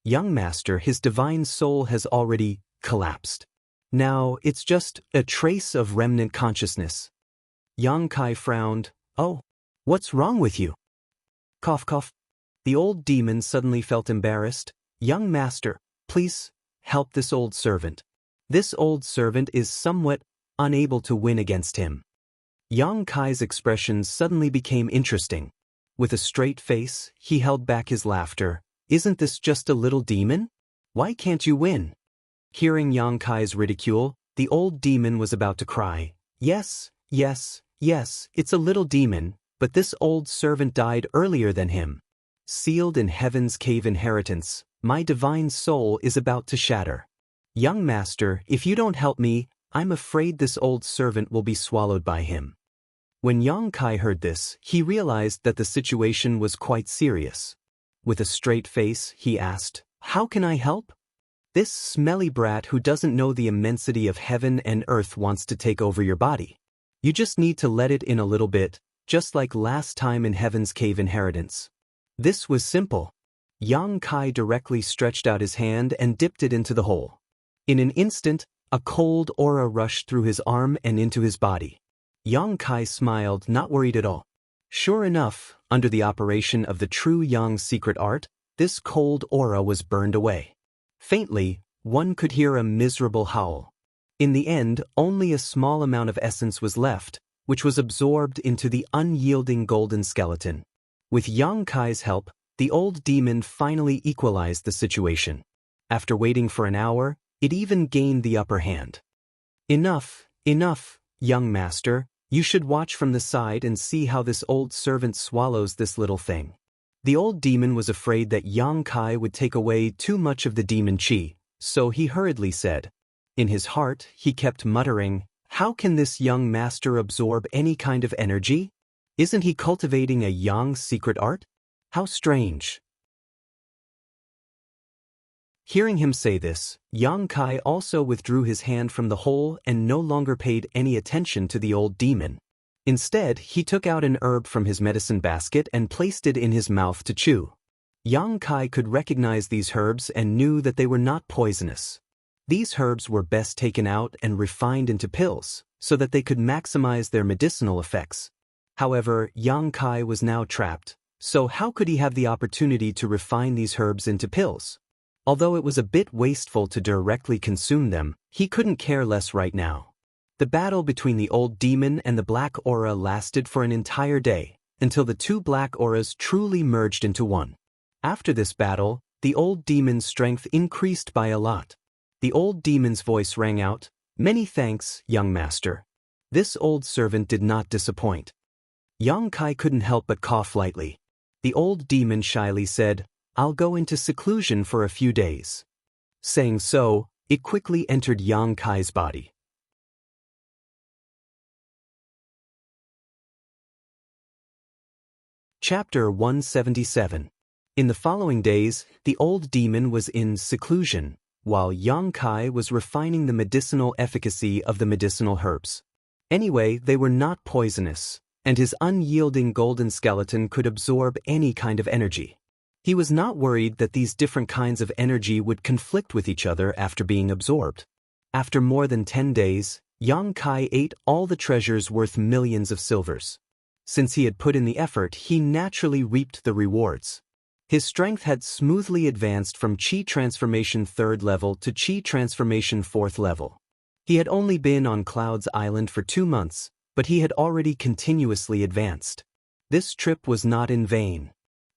Master, his divine soul has already collapsed. Now, it's just a trace of remnant consciousness." Yang Kai frowned. "Oh, what's wrong with you?" Cough cough. The old demon suddenly felt embarrassed. "Young Master, please help this old servant. This old servant is somewhat unable to win against him." Yang Kai's expression suddenly became interesting. With a straight face, he held back his laughter. "Isn't this just a little demon? Why can't you win?" Hearing Yang Kai's ridicule, the old demon was about to cry. Yes, it's a little demon, but this old servant died earlier than him. Sealed in heaven's cave inheritance, my divine soul is about to shatter. Young Master, if you don't help me, I'm afraid this old servant will be swallowed by him." When Yang Kai heard this, he realized that the situation was quite serious. With a straight face, he asked, "How can I help?" "This smelly brat who doesn't know the immensity of heaven and earth wants to take over your body. You just need to let it in a little bit, just like last time in Heaven's Cave Inheritance." This was simple. Yang Kai directly stretched out his hand and dipped it into the hole. In an instant, a cold aura rushed through his arm and into his body. Yang Kai smiled, not worried at all. Sure enough, under the operation of the true Yang secret art, this cold aura was burned away. Faintly, one could hear a miserable howl. In the end, only a small amount of essence was left, which was absorbed into the unyielding golden skeleton. With Yang Kai's help, the old demon finally equalized the situation. After waiting for an hour, it even gained the upper hand. Enough, young master, you should watch from the side and see how this old servant swallows this little thing. The old demon was afraid that Yang Kai would take away too much of the demon qi, so he hurriedly said. In his heart, he kept muttering, "How can this young master absorb any kind of energy? Isn't he cultivating a Yang secret art? How strange." Hearing him say this, Yang Kai also withdrew his hand from the hole and no longer paid any attention to the old demon. Instead, he took out an herb from his medicine basket and placed it in his mouth to chew. Yang Kai could recognize these herbs and knew that they were not poisonous. These herbs were best taken out and refined into pills, so that they could maximize their medicinal effects. However, Yang Kai was now trapped, so how could he have the opportunity to refine these herbs into pills? Although it was a bit wasteful to directly consume them, he couldn't care less right now. The battle between the old demon and the black aura lasted for an entire day, until the two black auras truly merged into one. After this battle, the old demon's strength increased by a lot. The old demon's voice rang out, "Many thanks, young master." This old servant did not disappoint. Yang Kai couldn't help but cough lightly. The old demon shyly said, "I'll go into seclusion for a few days." Saying so, it quickly entered Yang Kai's body. Chapter 177. In the following days, the old demon was in seclusion, while Yang Kai was refining the medicinal efficacy of the medicinal herbs. Anyway, they were not poisonous, and his unyielding golden skeleton could absorb any kind of energy. He was not worried that these different kinds of energy would conflict with each other after being absorbed. After more than 10 days, Yang Kai ate all the treasures worth millions of silvers. Since he had put in the effort, he naturally reaped the rewards. His strength had smoothly advanced from Qi Transformation 3rd level to Qi Transformation 4th level. He had only been on Cloud's Island for 2 months, but he had already continuously advanced. This trip was not in vain.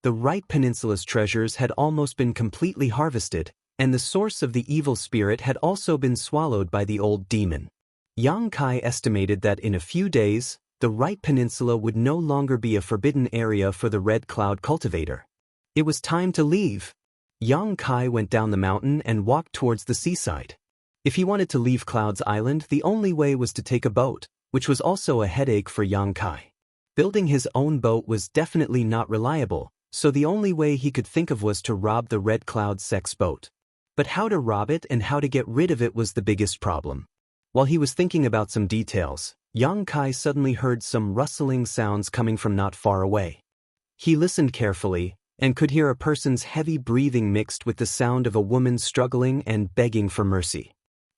The Right Peninsula's treasures had almost been completely harvested, and the source of the evil spirit had also been swallowed by the old demon. Yang Kai estimated that in a few days, the Right Peninsula would no longer be a forbidden area for the Red Cloud cultivator. It was time to leave. Yang Kai went down the mountain and walked towards the seaside. If he wanted to leave Cloud's Island, the only way was to take a boat, which was also a headache for Yang Kai. Building his own boat was definitely not reliable, so the only way he could think of was to rob the Red Cloud sect's boat. But how to rob it and how to get rid of it was the biggest problem. While he was thinking about some details, Yang Kai suddenly heard some rustling sounds coming from not far away. He listened carefully, and could hear a person's heavy breathing mixed with the sound of a woman struggling and begging for mercy.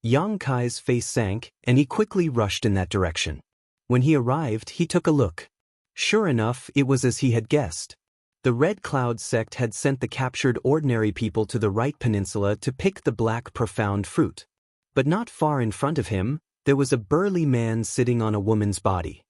Yang Kai's face sank, and he quickly rushed in that direction. When he arrived, he took a look. Sure enough, it was as he had guessed. The Red Cloud sect had sent the captured ordinary people to the Right Peninsula to pick the black profound fruit. But not far in front of him, there was a burly man sitting on a woman's body.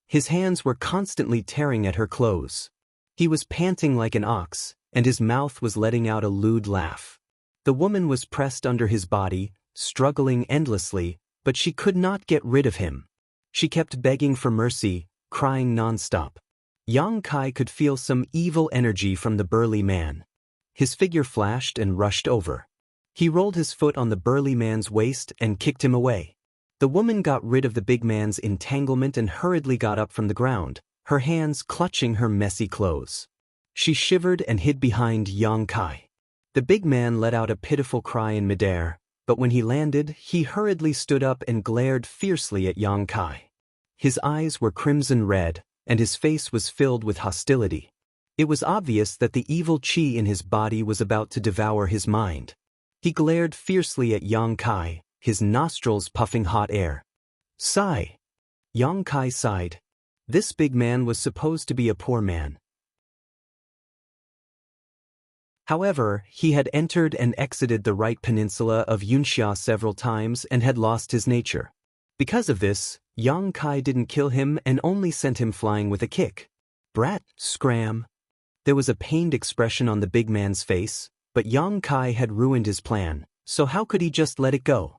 His hands were constantly tearing at her clothes. He was panting like an ox, and his mouth was letting out a lewd laugh. The woman was pressed under his body, struggling endlessly, but she could not get rid of him. She kept begging for mercy, crying non-stop. Yang Kai could feel some evil energy from the burly man. His figure flashed and rushed over. He rolled his foot on the burly man's waist and kicked him away. The woman got rid of the big man's entanglement and hurriedly got up from the ground, her hands clutching her messy clothes. She shivered and hid behind Yang Kai. The big man let out a pitiful cry in midair, but when he landed, he hurriedly stood up and glared fiercely at Yang Kai. His eyes were crimson red, and his face was filled with hostility. It was obvious that the evil qi in his body was about to devour his mind. He glared fiercely at Yang Kai, his nostrils puffing hot air. Sigh. Yang Kai sighed. This big man was supposed to be a poor man. However, he had entered and exited the Right Peninsula of Xianxia several times and had lost his nature. Because of this, Yang Kai didn't kill him and only sent him flying with a kick. Brat, scram. There was a pained expression on the big man's face, but Yang Kai had ruined his plan, so how could he just let it go?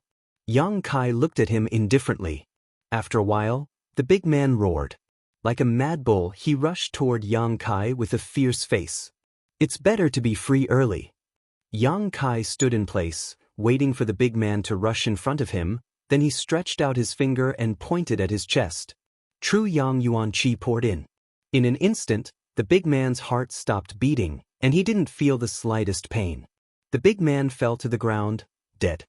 Yang Kai looked at him indifferently. After a while, the big man roared. Like a mad bull, he rushed toward Yang Kai with a fierce face. It's better to be free early. Yang Kai stood in place, waiting for the big man to rush in front of him, then he stretched out his finger and pointed at his chest. True Yang Yuan Qi poured in. In an instant, the big man's heart stopped beating, and he didn't feel the slightest pain. The big man fell to the ground, dead.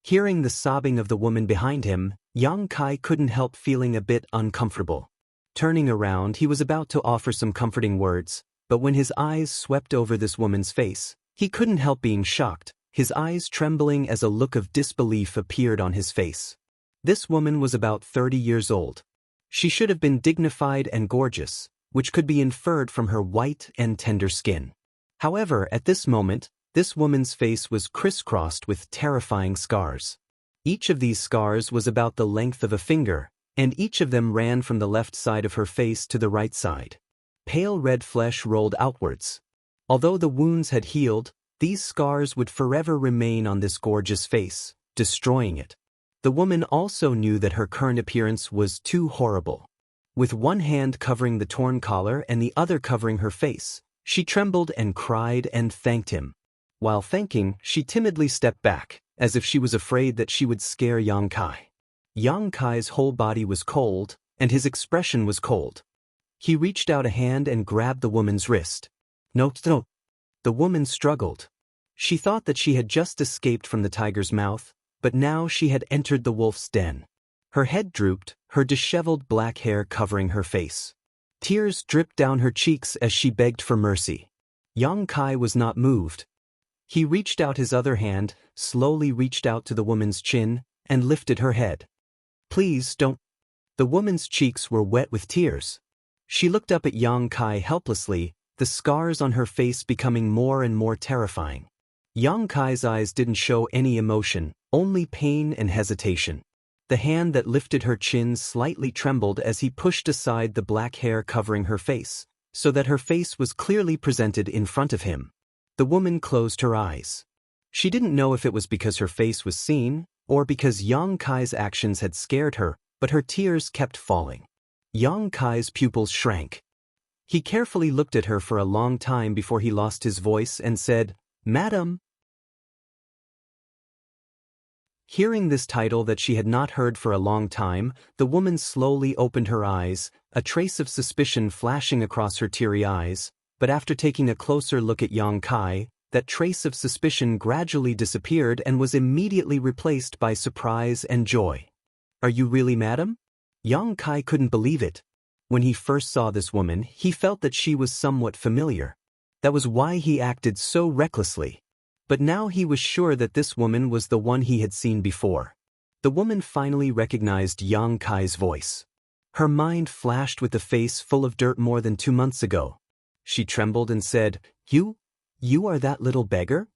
Hearing the sobbing of the woman behind him, Yang Kai couldn't help feeling a bit uncomfortable. Turning around, he was about to offer some comforting words, but when his eyes swept over this woman's face, he couldn't help being shocked, his eyes trembling as a look of disbelief appeared on his face. This woman was about 30 years old. She should have been dignified and gorgeous, which could be inferred from her white and tender skin. However, at this moment, this woman's face was crisscrossed with terrifying scars. Each of these scars was about the length of a finger, and each of them ran from the left side of her face to the right side. Pale red flesh rolled outwards. Although the wounds had healed, these scars would forever remain on this gorgeous face, destroying it. The woman also knew that her current appearance was too horrible. With one hand covering the torn collar and the other covering her face, she trembled and cried and thanked him. While thanking, she timidly stepped back, as if she was afraid that she would scare Yang Kai. Yang Kai's whole body was cold, and his expression was cold. He reached out a hand and grabbed the woman's wrist. No, no. The woman struggled. She thought that she had just escaped from the tiger's mouth, but now she had entered the wolf's den. Her head drooped, her disheveled black hair covering her face. Tears dripped down her cheeks as she begged for mercy. Yang Kai was not moved. He reached out his other hand, slowly reached out to the woman's chin, and lifted her head. Please don't. The woman's cheeks were wet with tears. She looked up at Yang Kai helplessly, the scars on her face becoming more and more terrifying. Yang Kai's eyes didn't show any emotion, only pain and hesitation. The hand that lifted her chin slightly trembled as he pushed aside the black hair covering her face, so that her face was clearly presented in front of him. The woman closed her eyes. She didn't know if it was because her face was seen, or because Yang Kai's actions had scared her, but her tears kept falling. Yang Kai's pupils shrank. He carefully looked at her for a long time before he lost his voice and said, "Madam." Hearing this title that she had not heard for a long time, the woman slowly opened her eyes, a trace of suspicion flashing across her teary eyes, but after taking a closer look at Yang Kai, that trace of suspicion gradually disappeared and was immediately replaced by surprise and joy. "Are you really madam?" Yang Kai couldn't believe it. When he first saw this woman, he felt that she was somewhat familiar. That was why he acted so recklessly. But now he was sure that this woman was the one he had seen before. The woman finally recognized Yang Kai's voice. Her mind flashed with the face full of dirt more than 2 months ago. She trembled and said, You are that little beggar?"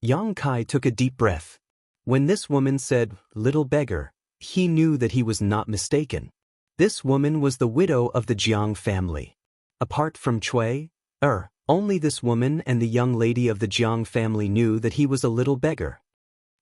Yang Kai took a deep breath. When this woman said, "little beggar," he knew that he was not mistaken. This woman was the widow of the Jiang family. Apart from Cui, only this woman and the young lady of the Jiang family knew that he was a little beggar.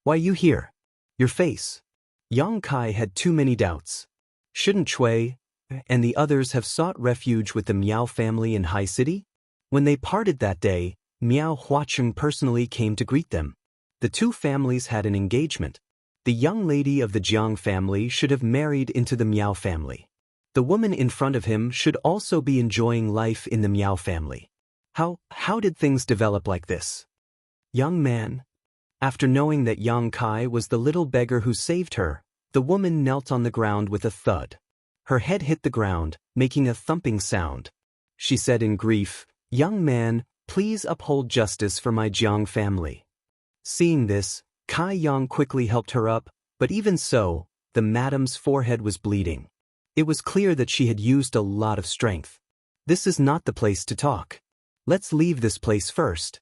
"Why you here? Your face." Yang Kai had too many doubts. Shouldn't Cui and the others have sought refuge with the Miao family in High City? When they parted that day, Miao Huacheng personally came to greet them. The two families had an engagement. The young lady of the Jiang family should have married into the Miao family. The woman in front of him should also be enjoying life in the Miao family. How did things develop like this? Young man. After knowing that Yang Kai was the little beggar who saved her, the woman knelt on the ground with a thud. Her head hit the ground, making a thumping sound. She said in grief, "Young man, please uphold justice for my Jiang family." Seeing this, Kai Yang quickly helped her up, but even so, the madam's forehead was bleeding. It was clear that she had used a lot of strength. "This is not the place to talk. Let's leave this place first."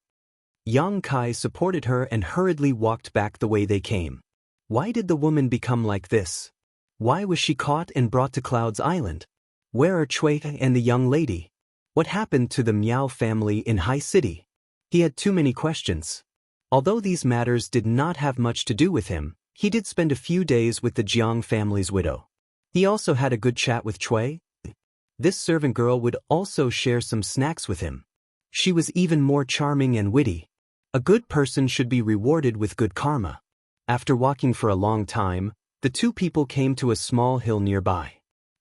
Yang Kai supported her and hurriedly walked back the way they came. Why did the woman become like this? Why was she caught and brought to Cloud's Island? Where are Cui and the young lady? What happened to the Miao family in High City? He had too many questions. Although these matters did not have much to do with him, he did spend a few days with the Jiang family's widow. He also had a good chat with Cui. This servant girl would also share some snacks with him. She was even more charming and witty. A good person should be rewarded with good karma. After walking for a long time, the two people came to a small hill nearby.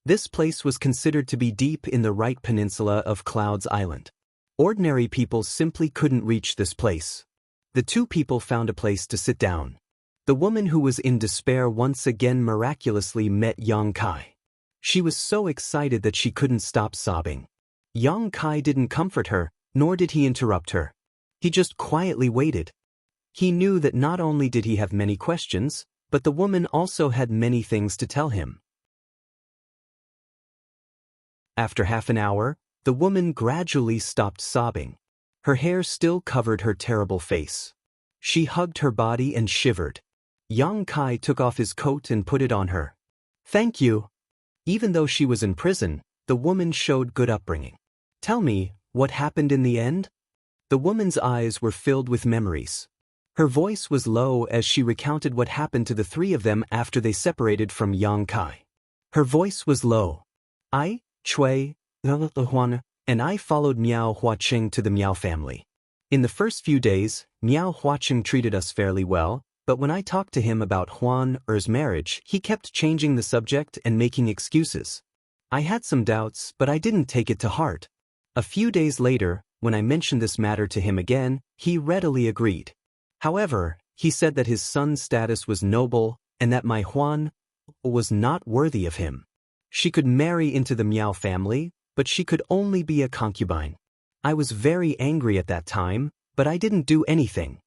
This place was considered to be deep in the right peninsula of Cloud's Island. Ordinary people simply couldn't reach this place. The two people found a place to sit down. The woman who was in despair once again miraculously met Yang Kai. She was so excited that she couldn't stop sobbing. Yang Kai didn't comfort her, nor did he interrupt her. He just quietly waited. He knew that not only did he have many questions, but the woman also had many things to tell him. After half an hour, the woman gradually stopped sobbing. Her hair still covered her terrible face. She hugged her body and shivered. Yang Kai took off his coat and put it on her. "Thank you." Even though she was in prison, the woman showed good upbringing. "Tell me, what happened in the end?" The woman's eyes were filled with memories. Her voice was low as she recounted what happened to the three of them after they separated from Yang Kai. Her voice was low. "I, Cui, Huan, and I followed Miao Huacheng to the Miao family. In the first few days, Miao Huacheng treated us fairly well, but when I talked to him about Huan Er's marriage, he kept changing the subject and making excuses. I had some doubts, but I didn't take it to heart. A few days later, when I mentioned this matter to him again, he readily agreed. However, he said that his son's status was noble and that my Huan was not worthy of him. She could marry into the Miao family, but she could only be a concubine. I was very angry at that time, but I didn't do anything.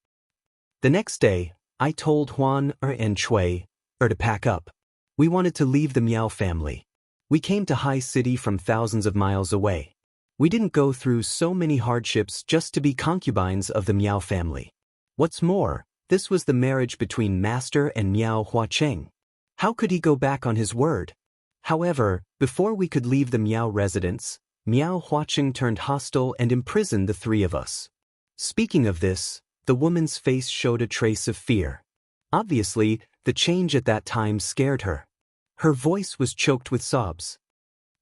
The next day, I told Huan and Chui to pack up. We wanted to leave the Miao family. We came to High City from thousands of miles away. We didn't go through so many hardships just to be concubines of the Miao family. What's more, this was the marriage between Master and Miao Huacheng. How could he go back on his word? However, before we could leave the Miao residence, Miao Huacheng turned hostile and imprisoned the three of us. Speaking of this, the woman's face showed a trace of fear. Obviously, the change at that time scared her. Her voice was choked with sobs.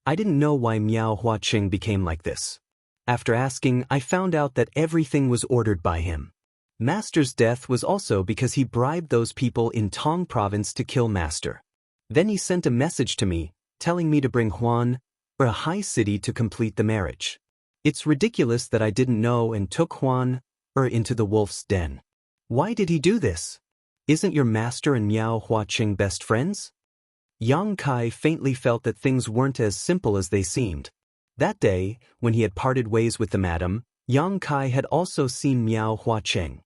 I didn't know why Miao Huacheng became like this. After asking, I found out that everything was ordered by him. Master's death was also because he bribed those people in Tong province to kill Master. Then he sent a message to me, telling me to bring Huan or a High City to complete the marriage. It's ridiculous that I didn't know and took Huan or into the wolf's den. Why did he do this? Isn't your master and Miao Huacheng best friends? Yang Kai faintly felt that things weren't as simple as they seemed. That day, when he had parted ways with the madam, Yang Kai had also seen Miao Huacheng.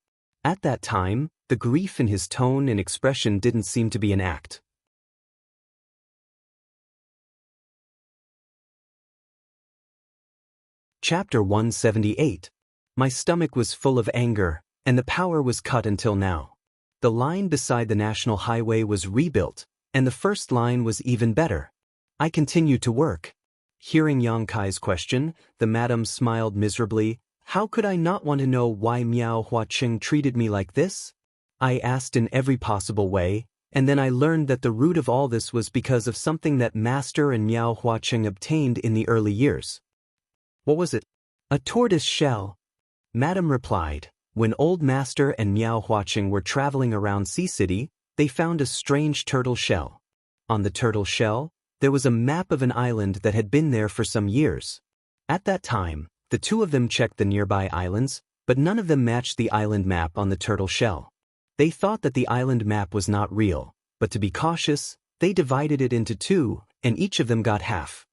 At that time, the grief in his tone and expression didn't seem to be an act. Chapter 178. My stomach was full of anger, and the power was cut until now. The line beside the national highway was rebuilt, and the first line was even better. I continued to work. Hearing Yang Kai's question, the madam smiled miserably. How could I not want to know why Miao Huacheng treated me like this? I asked in every possible way, and then I learned that the root of all this was because of something that Master and Miao Huacheng obtained in the early years. What was it? A tortoise shell. Madam replied. When Old Master and Miao Huacheng were traveling around Sea City, they found a strange turtle shell. On the turtle shell, there was a map of an island that had been there for some years. At that time, the two of them checked the nearby islands, but none of them matched the island map on the turtle shell. They thought that the island map was not real, but to be cautious, they divided it into two, and each of them got half.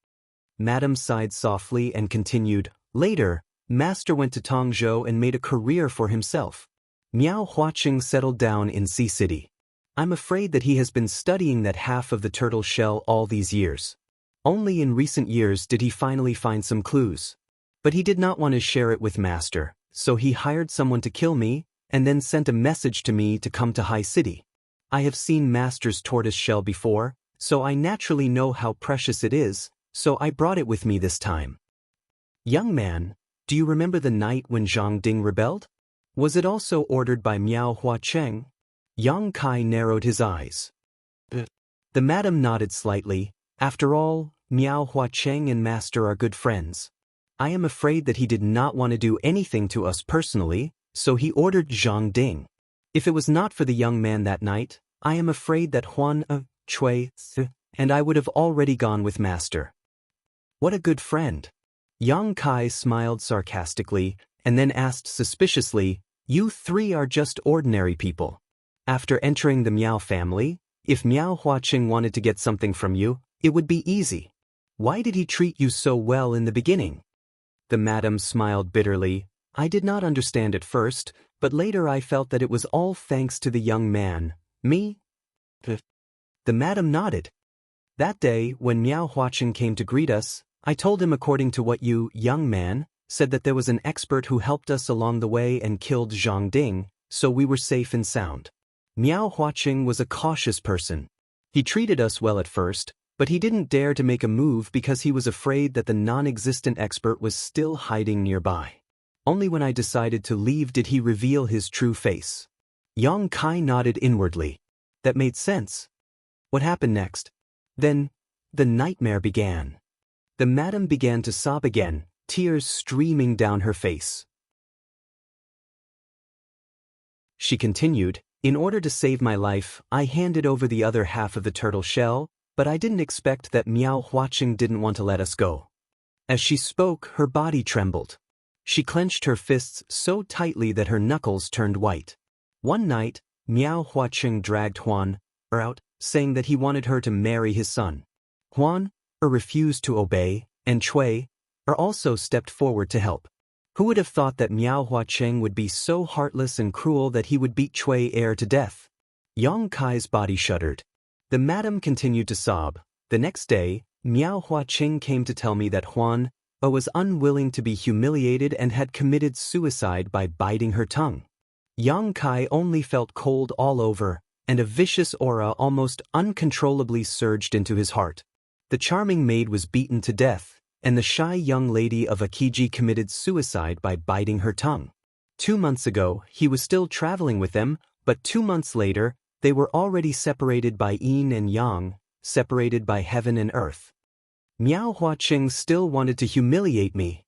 Madam sighed softly and continued, Later, Master went to Tongzhou and made a career for himself. Miao Huacheng settled down in Sea City. I'm afraid that he has been studying that half of the turtle shell all these years. Only in recent years did he finally find some clues. But he did not want to share it with Master, so he hired someone to kill me, and then sent a message to me to come to High City. I have seen Master's tortoise shell before, so I naturally know how precious it is, so I brought it with me this time. Young man, do you remember the night when Zhang Ding rebelled? Was it also ordered by Miao Huacheng? Yang Kai narrowed his eyes. The madam nodded slightly. After all, Miao Huacheng and Master are good friends. I am afraid that he did not want to do anything to us personally, so he ordered Zhang Ding. If it was not for the young man that night, I am afraid that Huan, Chui, and I would have already gone with Master. What a good friend. Yang Kai smiled sarcastically, and then asked suspiciously, You three are just ordinary people. After entering the Miao family, if Miao Huacheng wanted to get something from you, it would be easy. Why did he treat you so well in the beginning? The madam smiled bitterly. I did not understand at first, but later I felt that it was all thanks to the young man. Me? The madam nodded. That day, when Miao Huacheng came to greet us, I told him according to what you, young man, said that there was an expert who helped us along the way and killed Zhang Ding, so we were safe and sound. Miao Huacheng was a cautious person. He treated us well at first, but he didn't dare to make a move because he was afraid that the non-existent expert was still hiding nearby. Only when I decided to leave did he reveal his true face. Yang Kai nodded inwardly. That made sense. What happened next? Then, the nightmare began. The madam began to sob again, tears streaming down her face. She continued, In order to save my life, I handed over the other half of the turtle shell, but I didn't expect that Miao Huaqing didn't want to let us go. As she spoke, her body trembled. She clenched her fists so tightly that her knuckles turned white. One night, Miao Huaqing dragged Huan out, saying that he wanted her to marry his son. Huan refused to obey, and Cui also stepped forward to help. Who would have thought that Miao Huaqing would be so heartless and cruel that he would beat Cui to death? Yang Kai's body shuddered. The madam continued to sob. The next day, Miao Huaqing came to tell me that Huan was unwilling to be humiliated and had committed suicide by biting her tongue. Yang Kai only felt cold all over, and a vicious aura almost uncontrollably surged into his heart. The charming maid was beaten to death, and the shy young lady of Akiji committed suicide by biting her tongue. 2 months ago, he was still traveling with them, but 2 months later, they were already separated by yin and yang, separated by heaven and earth. Miao Huaqing still wanted to humiliate me.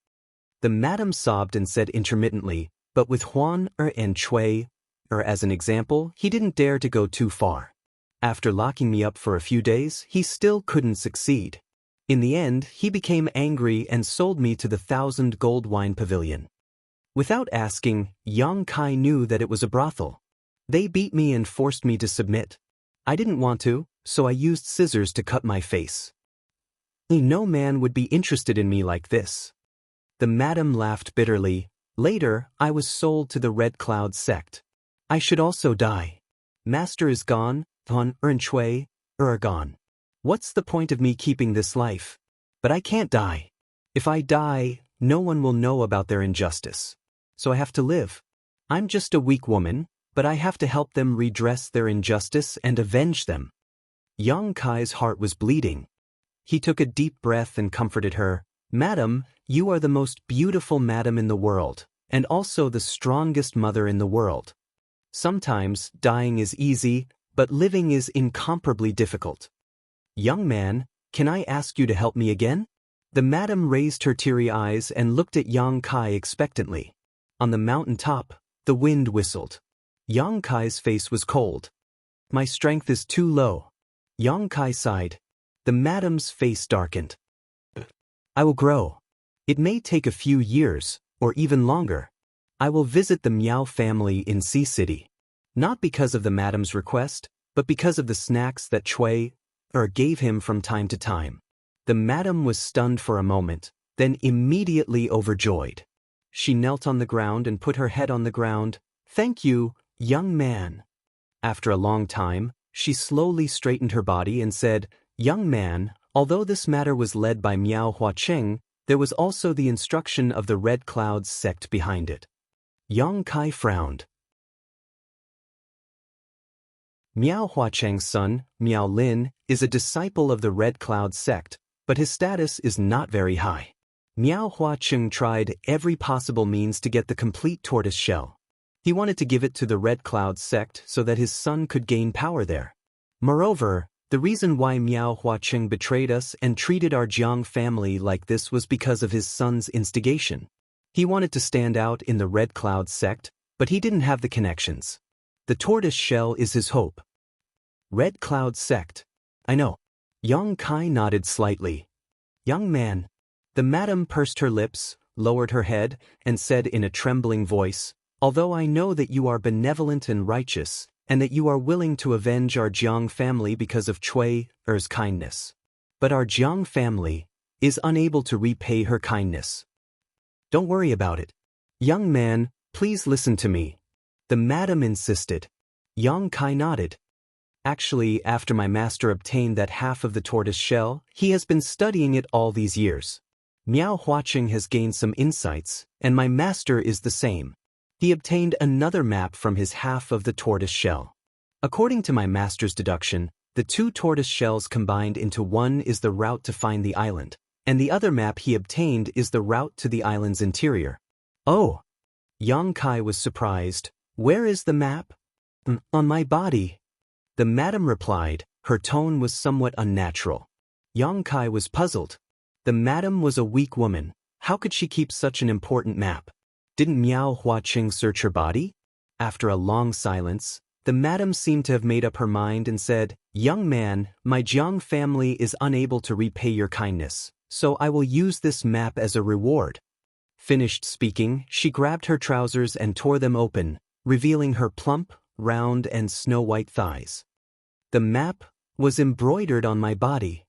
The madam sobbed and said intermittently, but with Huan and Cui as an example, he didn't dare to go too far. After locking me up for a few days, he still couldn't succeed. In the end, he became angry and sold me to the 1,000 gold wine pavilion. Without asking, Yang Kai knew that it was a brothel. They beat me and forced me to submit. I didn't want to, so I used scissors to cut my face. No man would be interested in me like this. The madam laughed bitterly. Later, I was sold to the Red Cloud sect. I should also die. Master is gone, Huan and Cui are gone. What's the point of me keeping this life? But I can't die. If I die, no one will know about their injustice. So I have to live. I'm just a weak woman, but I have to help them redress their injustice and avenge them. Yang Kai's heart was bleeding. He took a deep breath and comforted her. Madam, you are the most beautiful madam in the world, and also the strongest mother in the world. Sometimes dying is easy, but living is incomparably difficult. Young man, can I ask you to help me again? The madam raised her teary eyes and looked at Yang Kai expectantly. On the mountain top, the wind whistled. Yang Kai's face was cold. My strength is too low. Yang Kai sighed. The madam's face darkened. I will grow. It may take a few years, or even longer. I will visit the Miao family in Sea City. Not because of the madam's request, but because of the snacks that Cui gave him from time to time. The madam was stunned for a moment, then immediately overjoyed. She knelt on the ground and put her head on the ground. Thank you, young man. After a long time, she slowly straightened her body and said, Young man, although this matter was led by Miao Huaqing, there was also the instruction of the Red Cloud sect behind it. Yang Kai frowned. Miao Huaqing's son, Miao Lin, is a disciple of the Red Cloud sect, but his status is not very high. Miao Huaqing tried every possible means to get the complete tortoise shell. He wanted to give it to the Red Cloud sect so that his son could gain power there. Moreover, the reason why Miao Huaqing betrayed us and treated our Jiang family like this was because of his son's instigation. He wanted to stand out in the Red Cloud sect, but he didn't have the connections. The tortoise shell is his hope. Red Cloud sect. I know. Yang Kai nodded slightly. Young man. The madam pursed her lips, lowered her head, and said in a trembling voice, Although I know that you are benevolent and righteous, and that you are willing to avenge our Jiang family because of Cui's kindness. But our Jiang family is unable to repay her kindness. Don't worry about it. Young man, please listen to me. The madam insisted. Yang Kai nodded. Actually, after my master obtained that half of the tortoise shell, he has been studying it all these years. Miao Huaqing has gained some insights, and my master is the same. He obtained another map from his half of the tortoise shell. According to my master's deduction, the 2 tortoise shells combined into one is the route to find the island, and the other map he obtained is the route to the island's interior. Oh! Yang Kai was surprised. Where is the map? On my body. The madam replied. Her tone was somewhat unnatural. Yang Kai was puzzled. The madam was a weak woman. How could she keep such an important map? Didn't Miao Huaqing search her body? After a long silence, The madam seemed to have made up her mind and said, "Young man, my Jiang family is unable to repay your kindness, so I will use this map as a reward." Finished speaking, she grabbed her trousers and tore them open, revealing her plump, round and snow-white thighs. The map was embroidered on my body.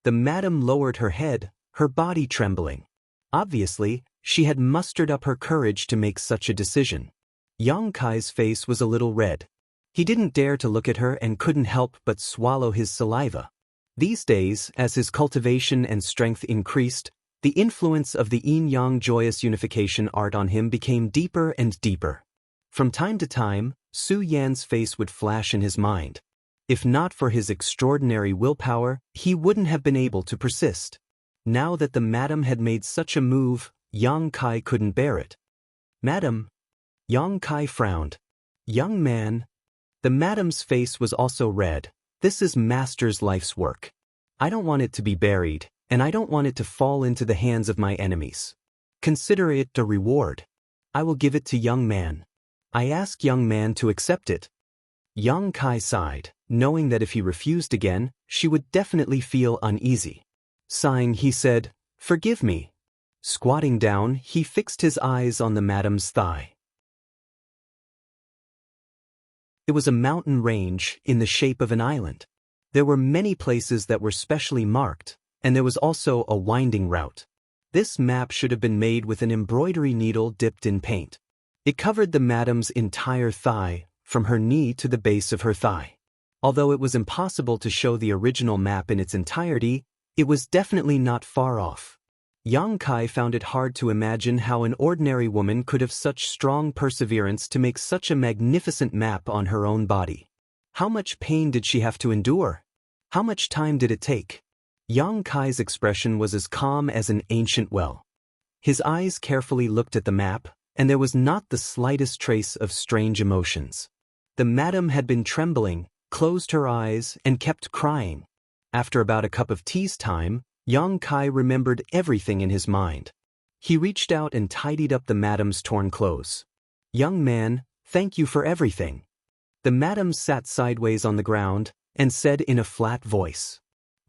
The madam lowered her head, her body trembling. Obviously, she had mustered up her courage to make such a decision. Yang Kai's face was a little red. He didn't dare to look at her and couldn't help but swallow his saliva. These days, as his cultivation and strength increased, the influence of the yin-yang joyous unification art on him became deeper and deeper. From time to time, Su Yan's face would flash in his mind. If not for his extraordinary willpower, he wouldn't have been able to persist. Now that the madam had made such a move, Yang Kai couldn't bear it. "Madam." Yang Kai frowned. "Young man." The madam's face was also red. "This is master's life's work. I don't want it to be buried, and I don't want it to fall into the hands of my enemies. Consider it a reward. I will give it to young man. I ask young man to accept it." Yang Kai sighed, knowing that if he refused again, she would definitely feel uneasy. Sighing, he said, "Forgive me." Squatting down, he fixed his eyes on the madam's thigh. It was a mountain range in the shape of an island. There were many places that were specially marked, and there was also a winding route. This map should have been made with an embroidery needle dipped in paint. It covered the madam's entire thigh, from her knee to the base of her thigh. Although it was impossible to show the original map in its entirety, it was definitely not far off. Yang Kai found it hard to imagine how an ordinary woman could have such strong perseverance to make such a magnificent map on her own body. How much pain did she have to endure? How much time did it take? Yang Kai's expression was as calm as an ancient well. His eyes carefully looked at the map, and there was not the slightest trace of strange emotions. The madam had been trembling, closed her eyes, and kept crying. After about a cup of tea's time, Yang Kai remembered everything in his mind. He reached out and tidied up the madam's torn clothes. "Young man, thank you for everything." The madam sat sideways on the ground and said in a flat voice.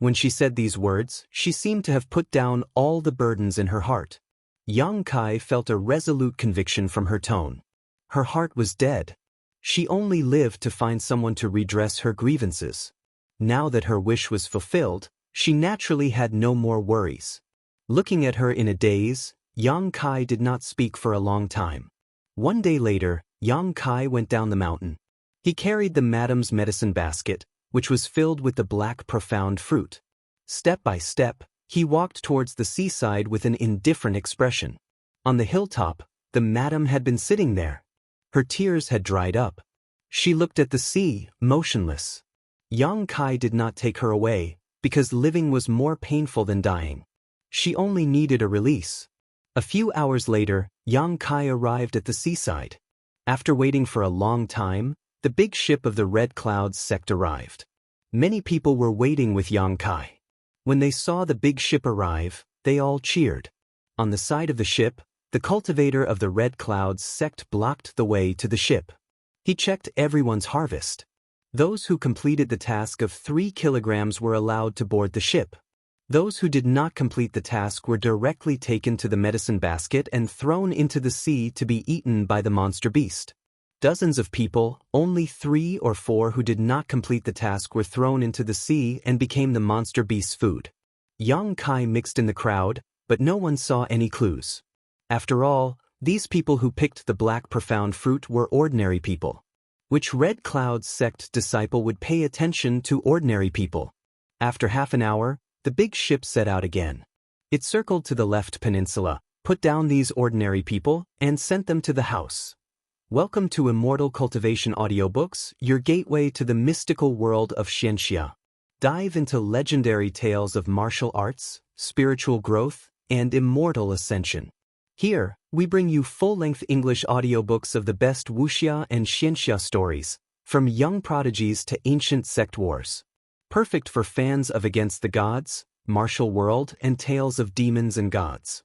When she said these words, she seemed to have put down all the burdens in her heart. Yang Kai felt a resolute conviction from her tone. Her heart was dead. She only lived to find someone to redress her grievances. Now that her wish was fulfilled, she naturally had no more worries. Looking at her in a daze, Yang Kai did not speak for a long time. One day later, Yang Kai went down the mountain. He carried the madam's medicine basket, which was filled with the black profound fruit. Step by step, he walked towards the seaside with an indifferent expression. On the hilltop, the madam had been sitting there. Her tears had dried up. She looked at the sea, motionless. Yang Kai did not take her away, because living was more painful than dying. She only needed a release. A few hours later, Yang Kai arrived at the seaside. After waiting for a long time, the big ship of the Red Clouds sect arrived. Many people were waiting with Yang Kai. When they saw the big ship arrive, they all cheered. On the side of the ship, the cultivator of the Red Clouds sect blocked the way to the ship. He checked everyone's harvest. Those who completed the task of 3 kilograms were allowed to board the ship. Those who did not complete the task were directly taken to the medicine basket and thrown into the sea to be eaten by the monster beast. Dozens of people, only 3 or 4 who did not complete the task were thrown into the sea and became the monster beast's food. Yang Kai mixed in the crowd, but no one saw any clues. After all, these people who picked the black profound fruit were ordinary people. Which Red Cloud's sect disciple would pay attention to ordinary people? After half an hour, the big ship set out again. It circled to the left peninsula, put down these ordinary people, and sent them to the house. Welcome to Immortal Cultivation Audiobooks, your gateway to the mystical world of Xianxia. Dive into legendary tales of martial arts, spiritual growth, and immortal ascension. Here, we bring you full-length English audiobooks of the best Wuxia and Xianxia stories, from young prodigies to ancient sect wars. Perfect for fans of Against the Gods, Martial World, and tales of demons and gods.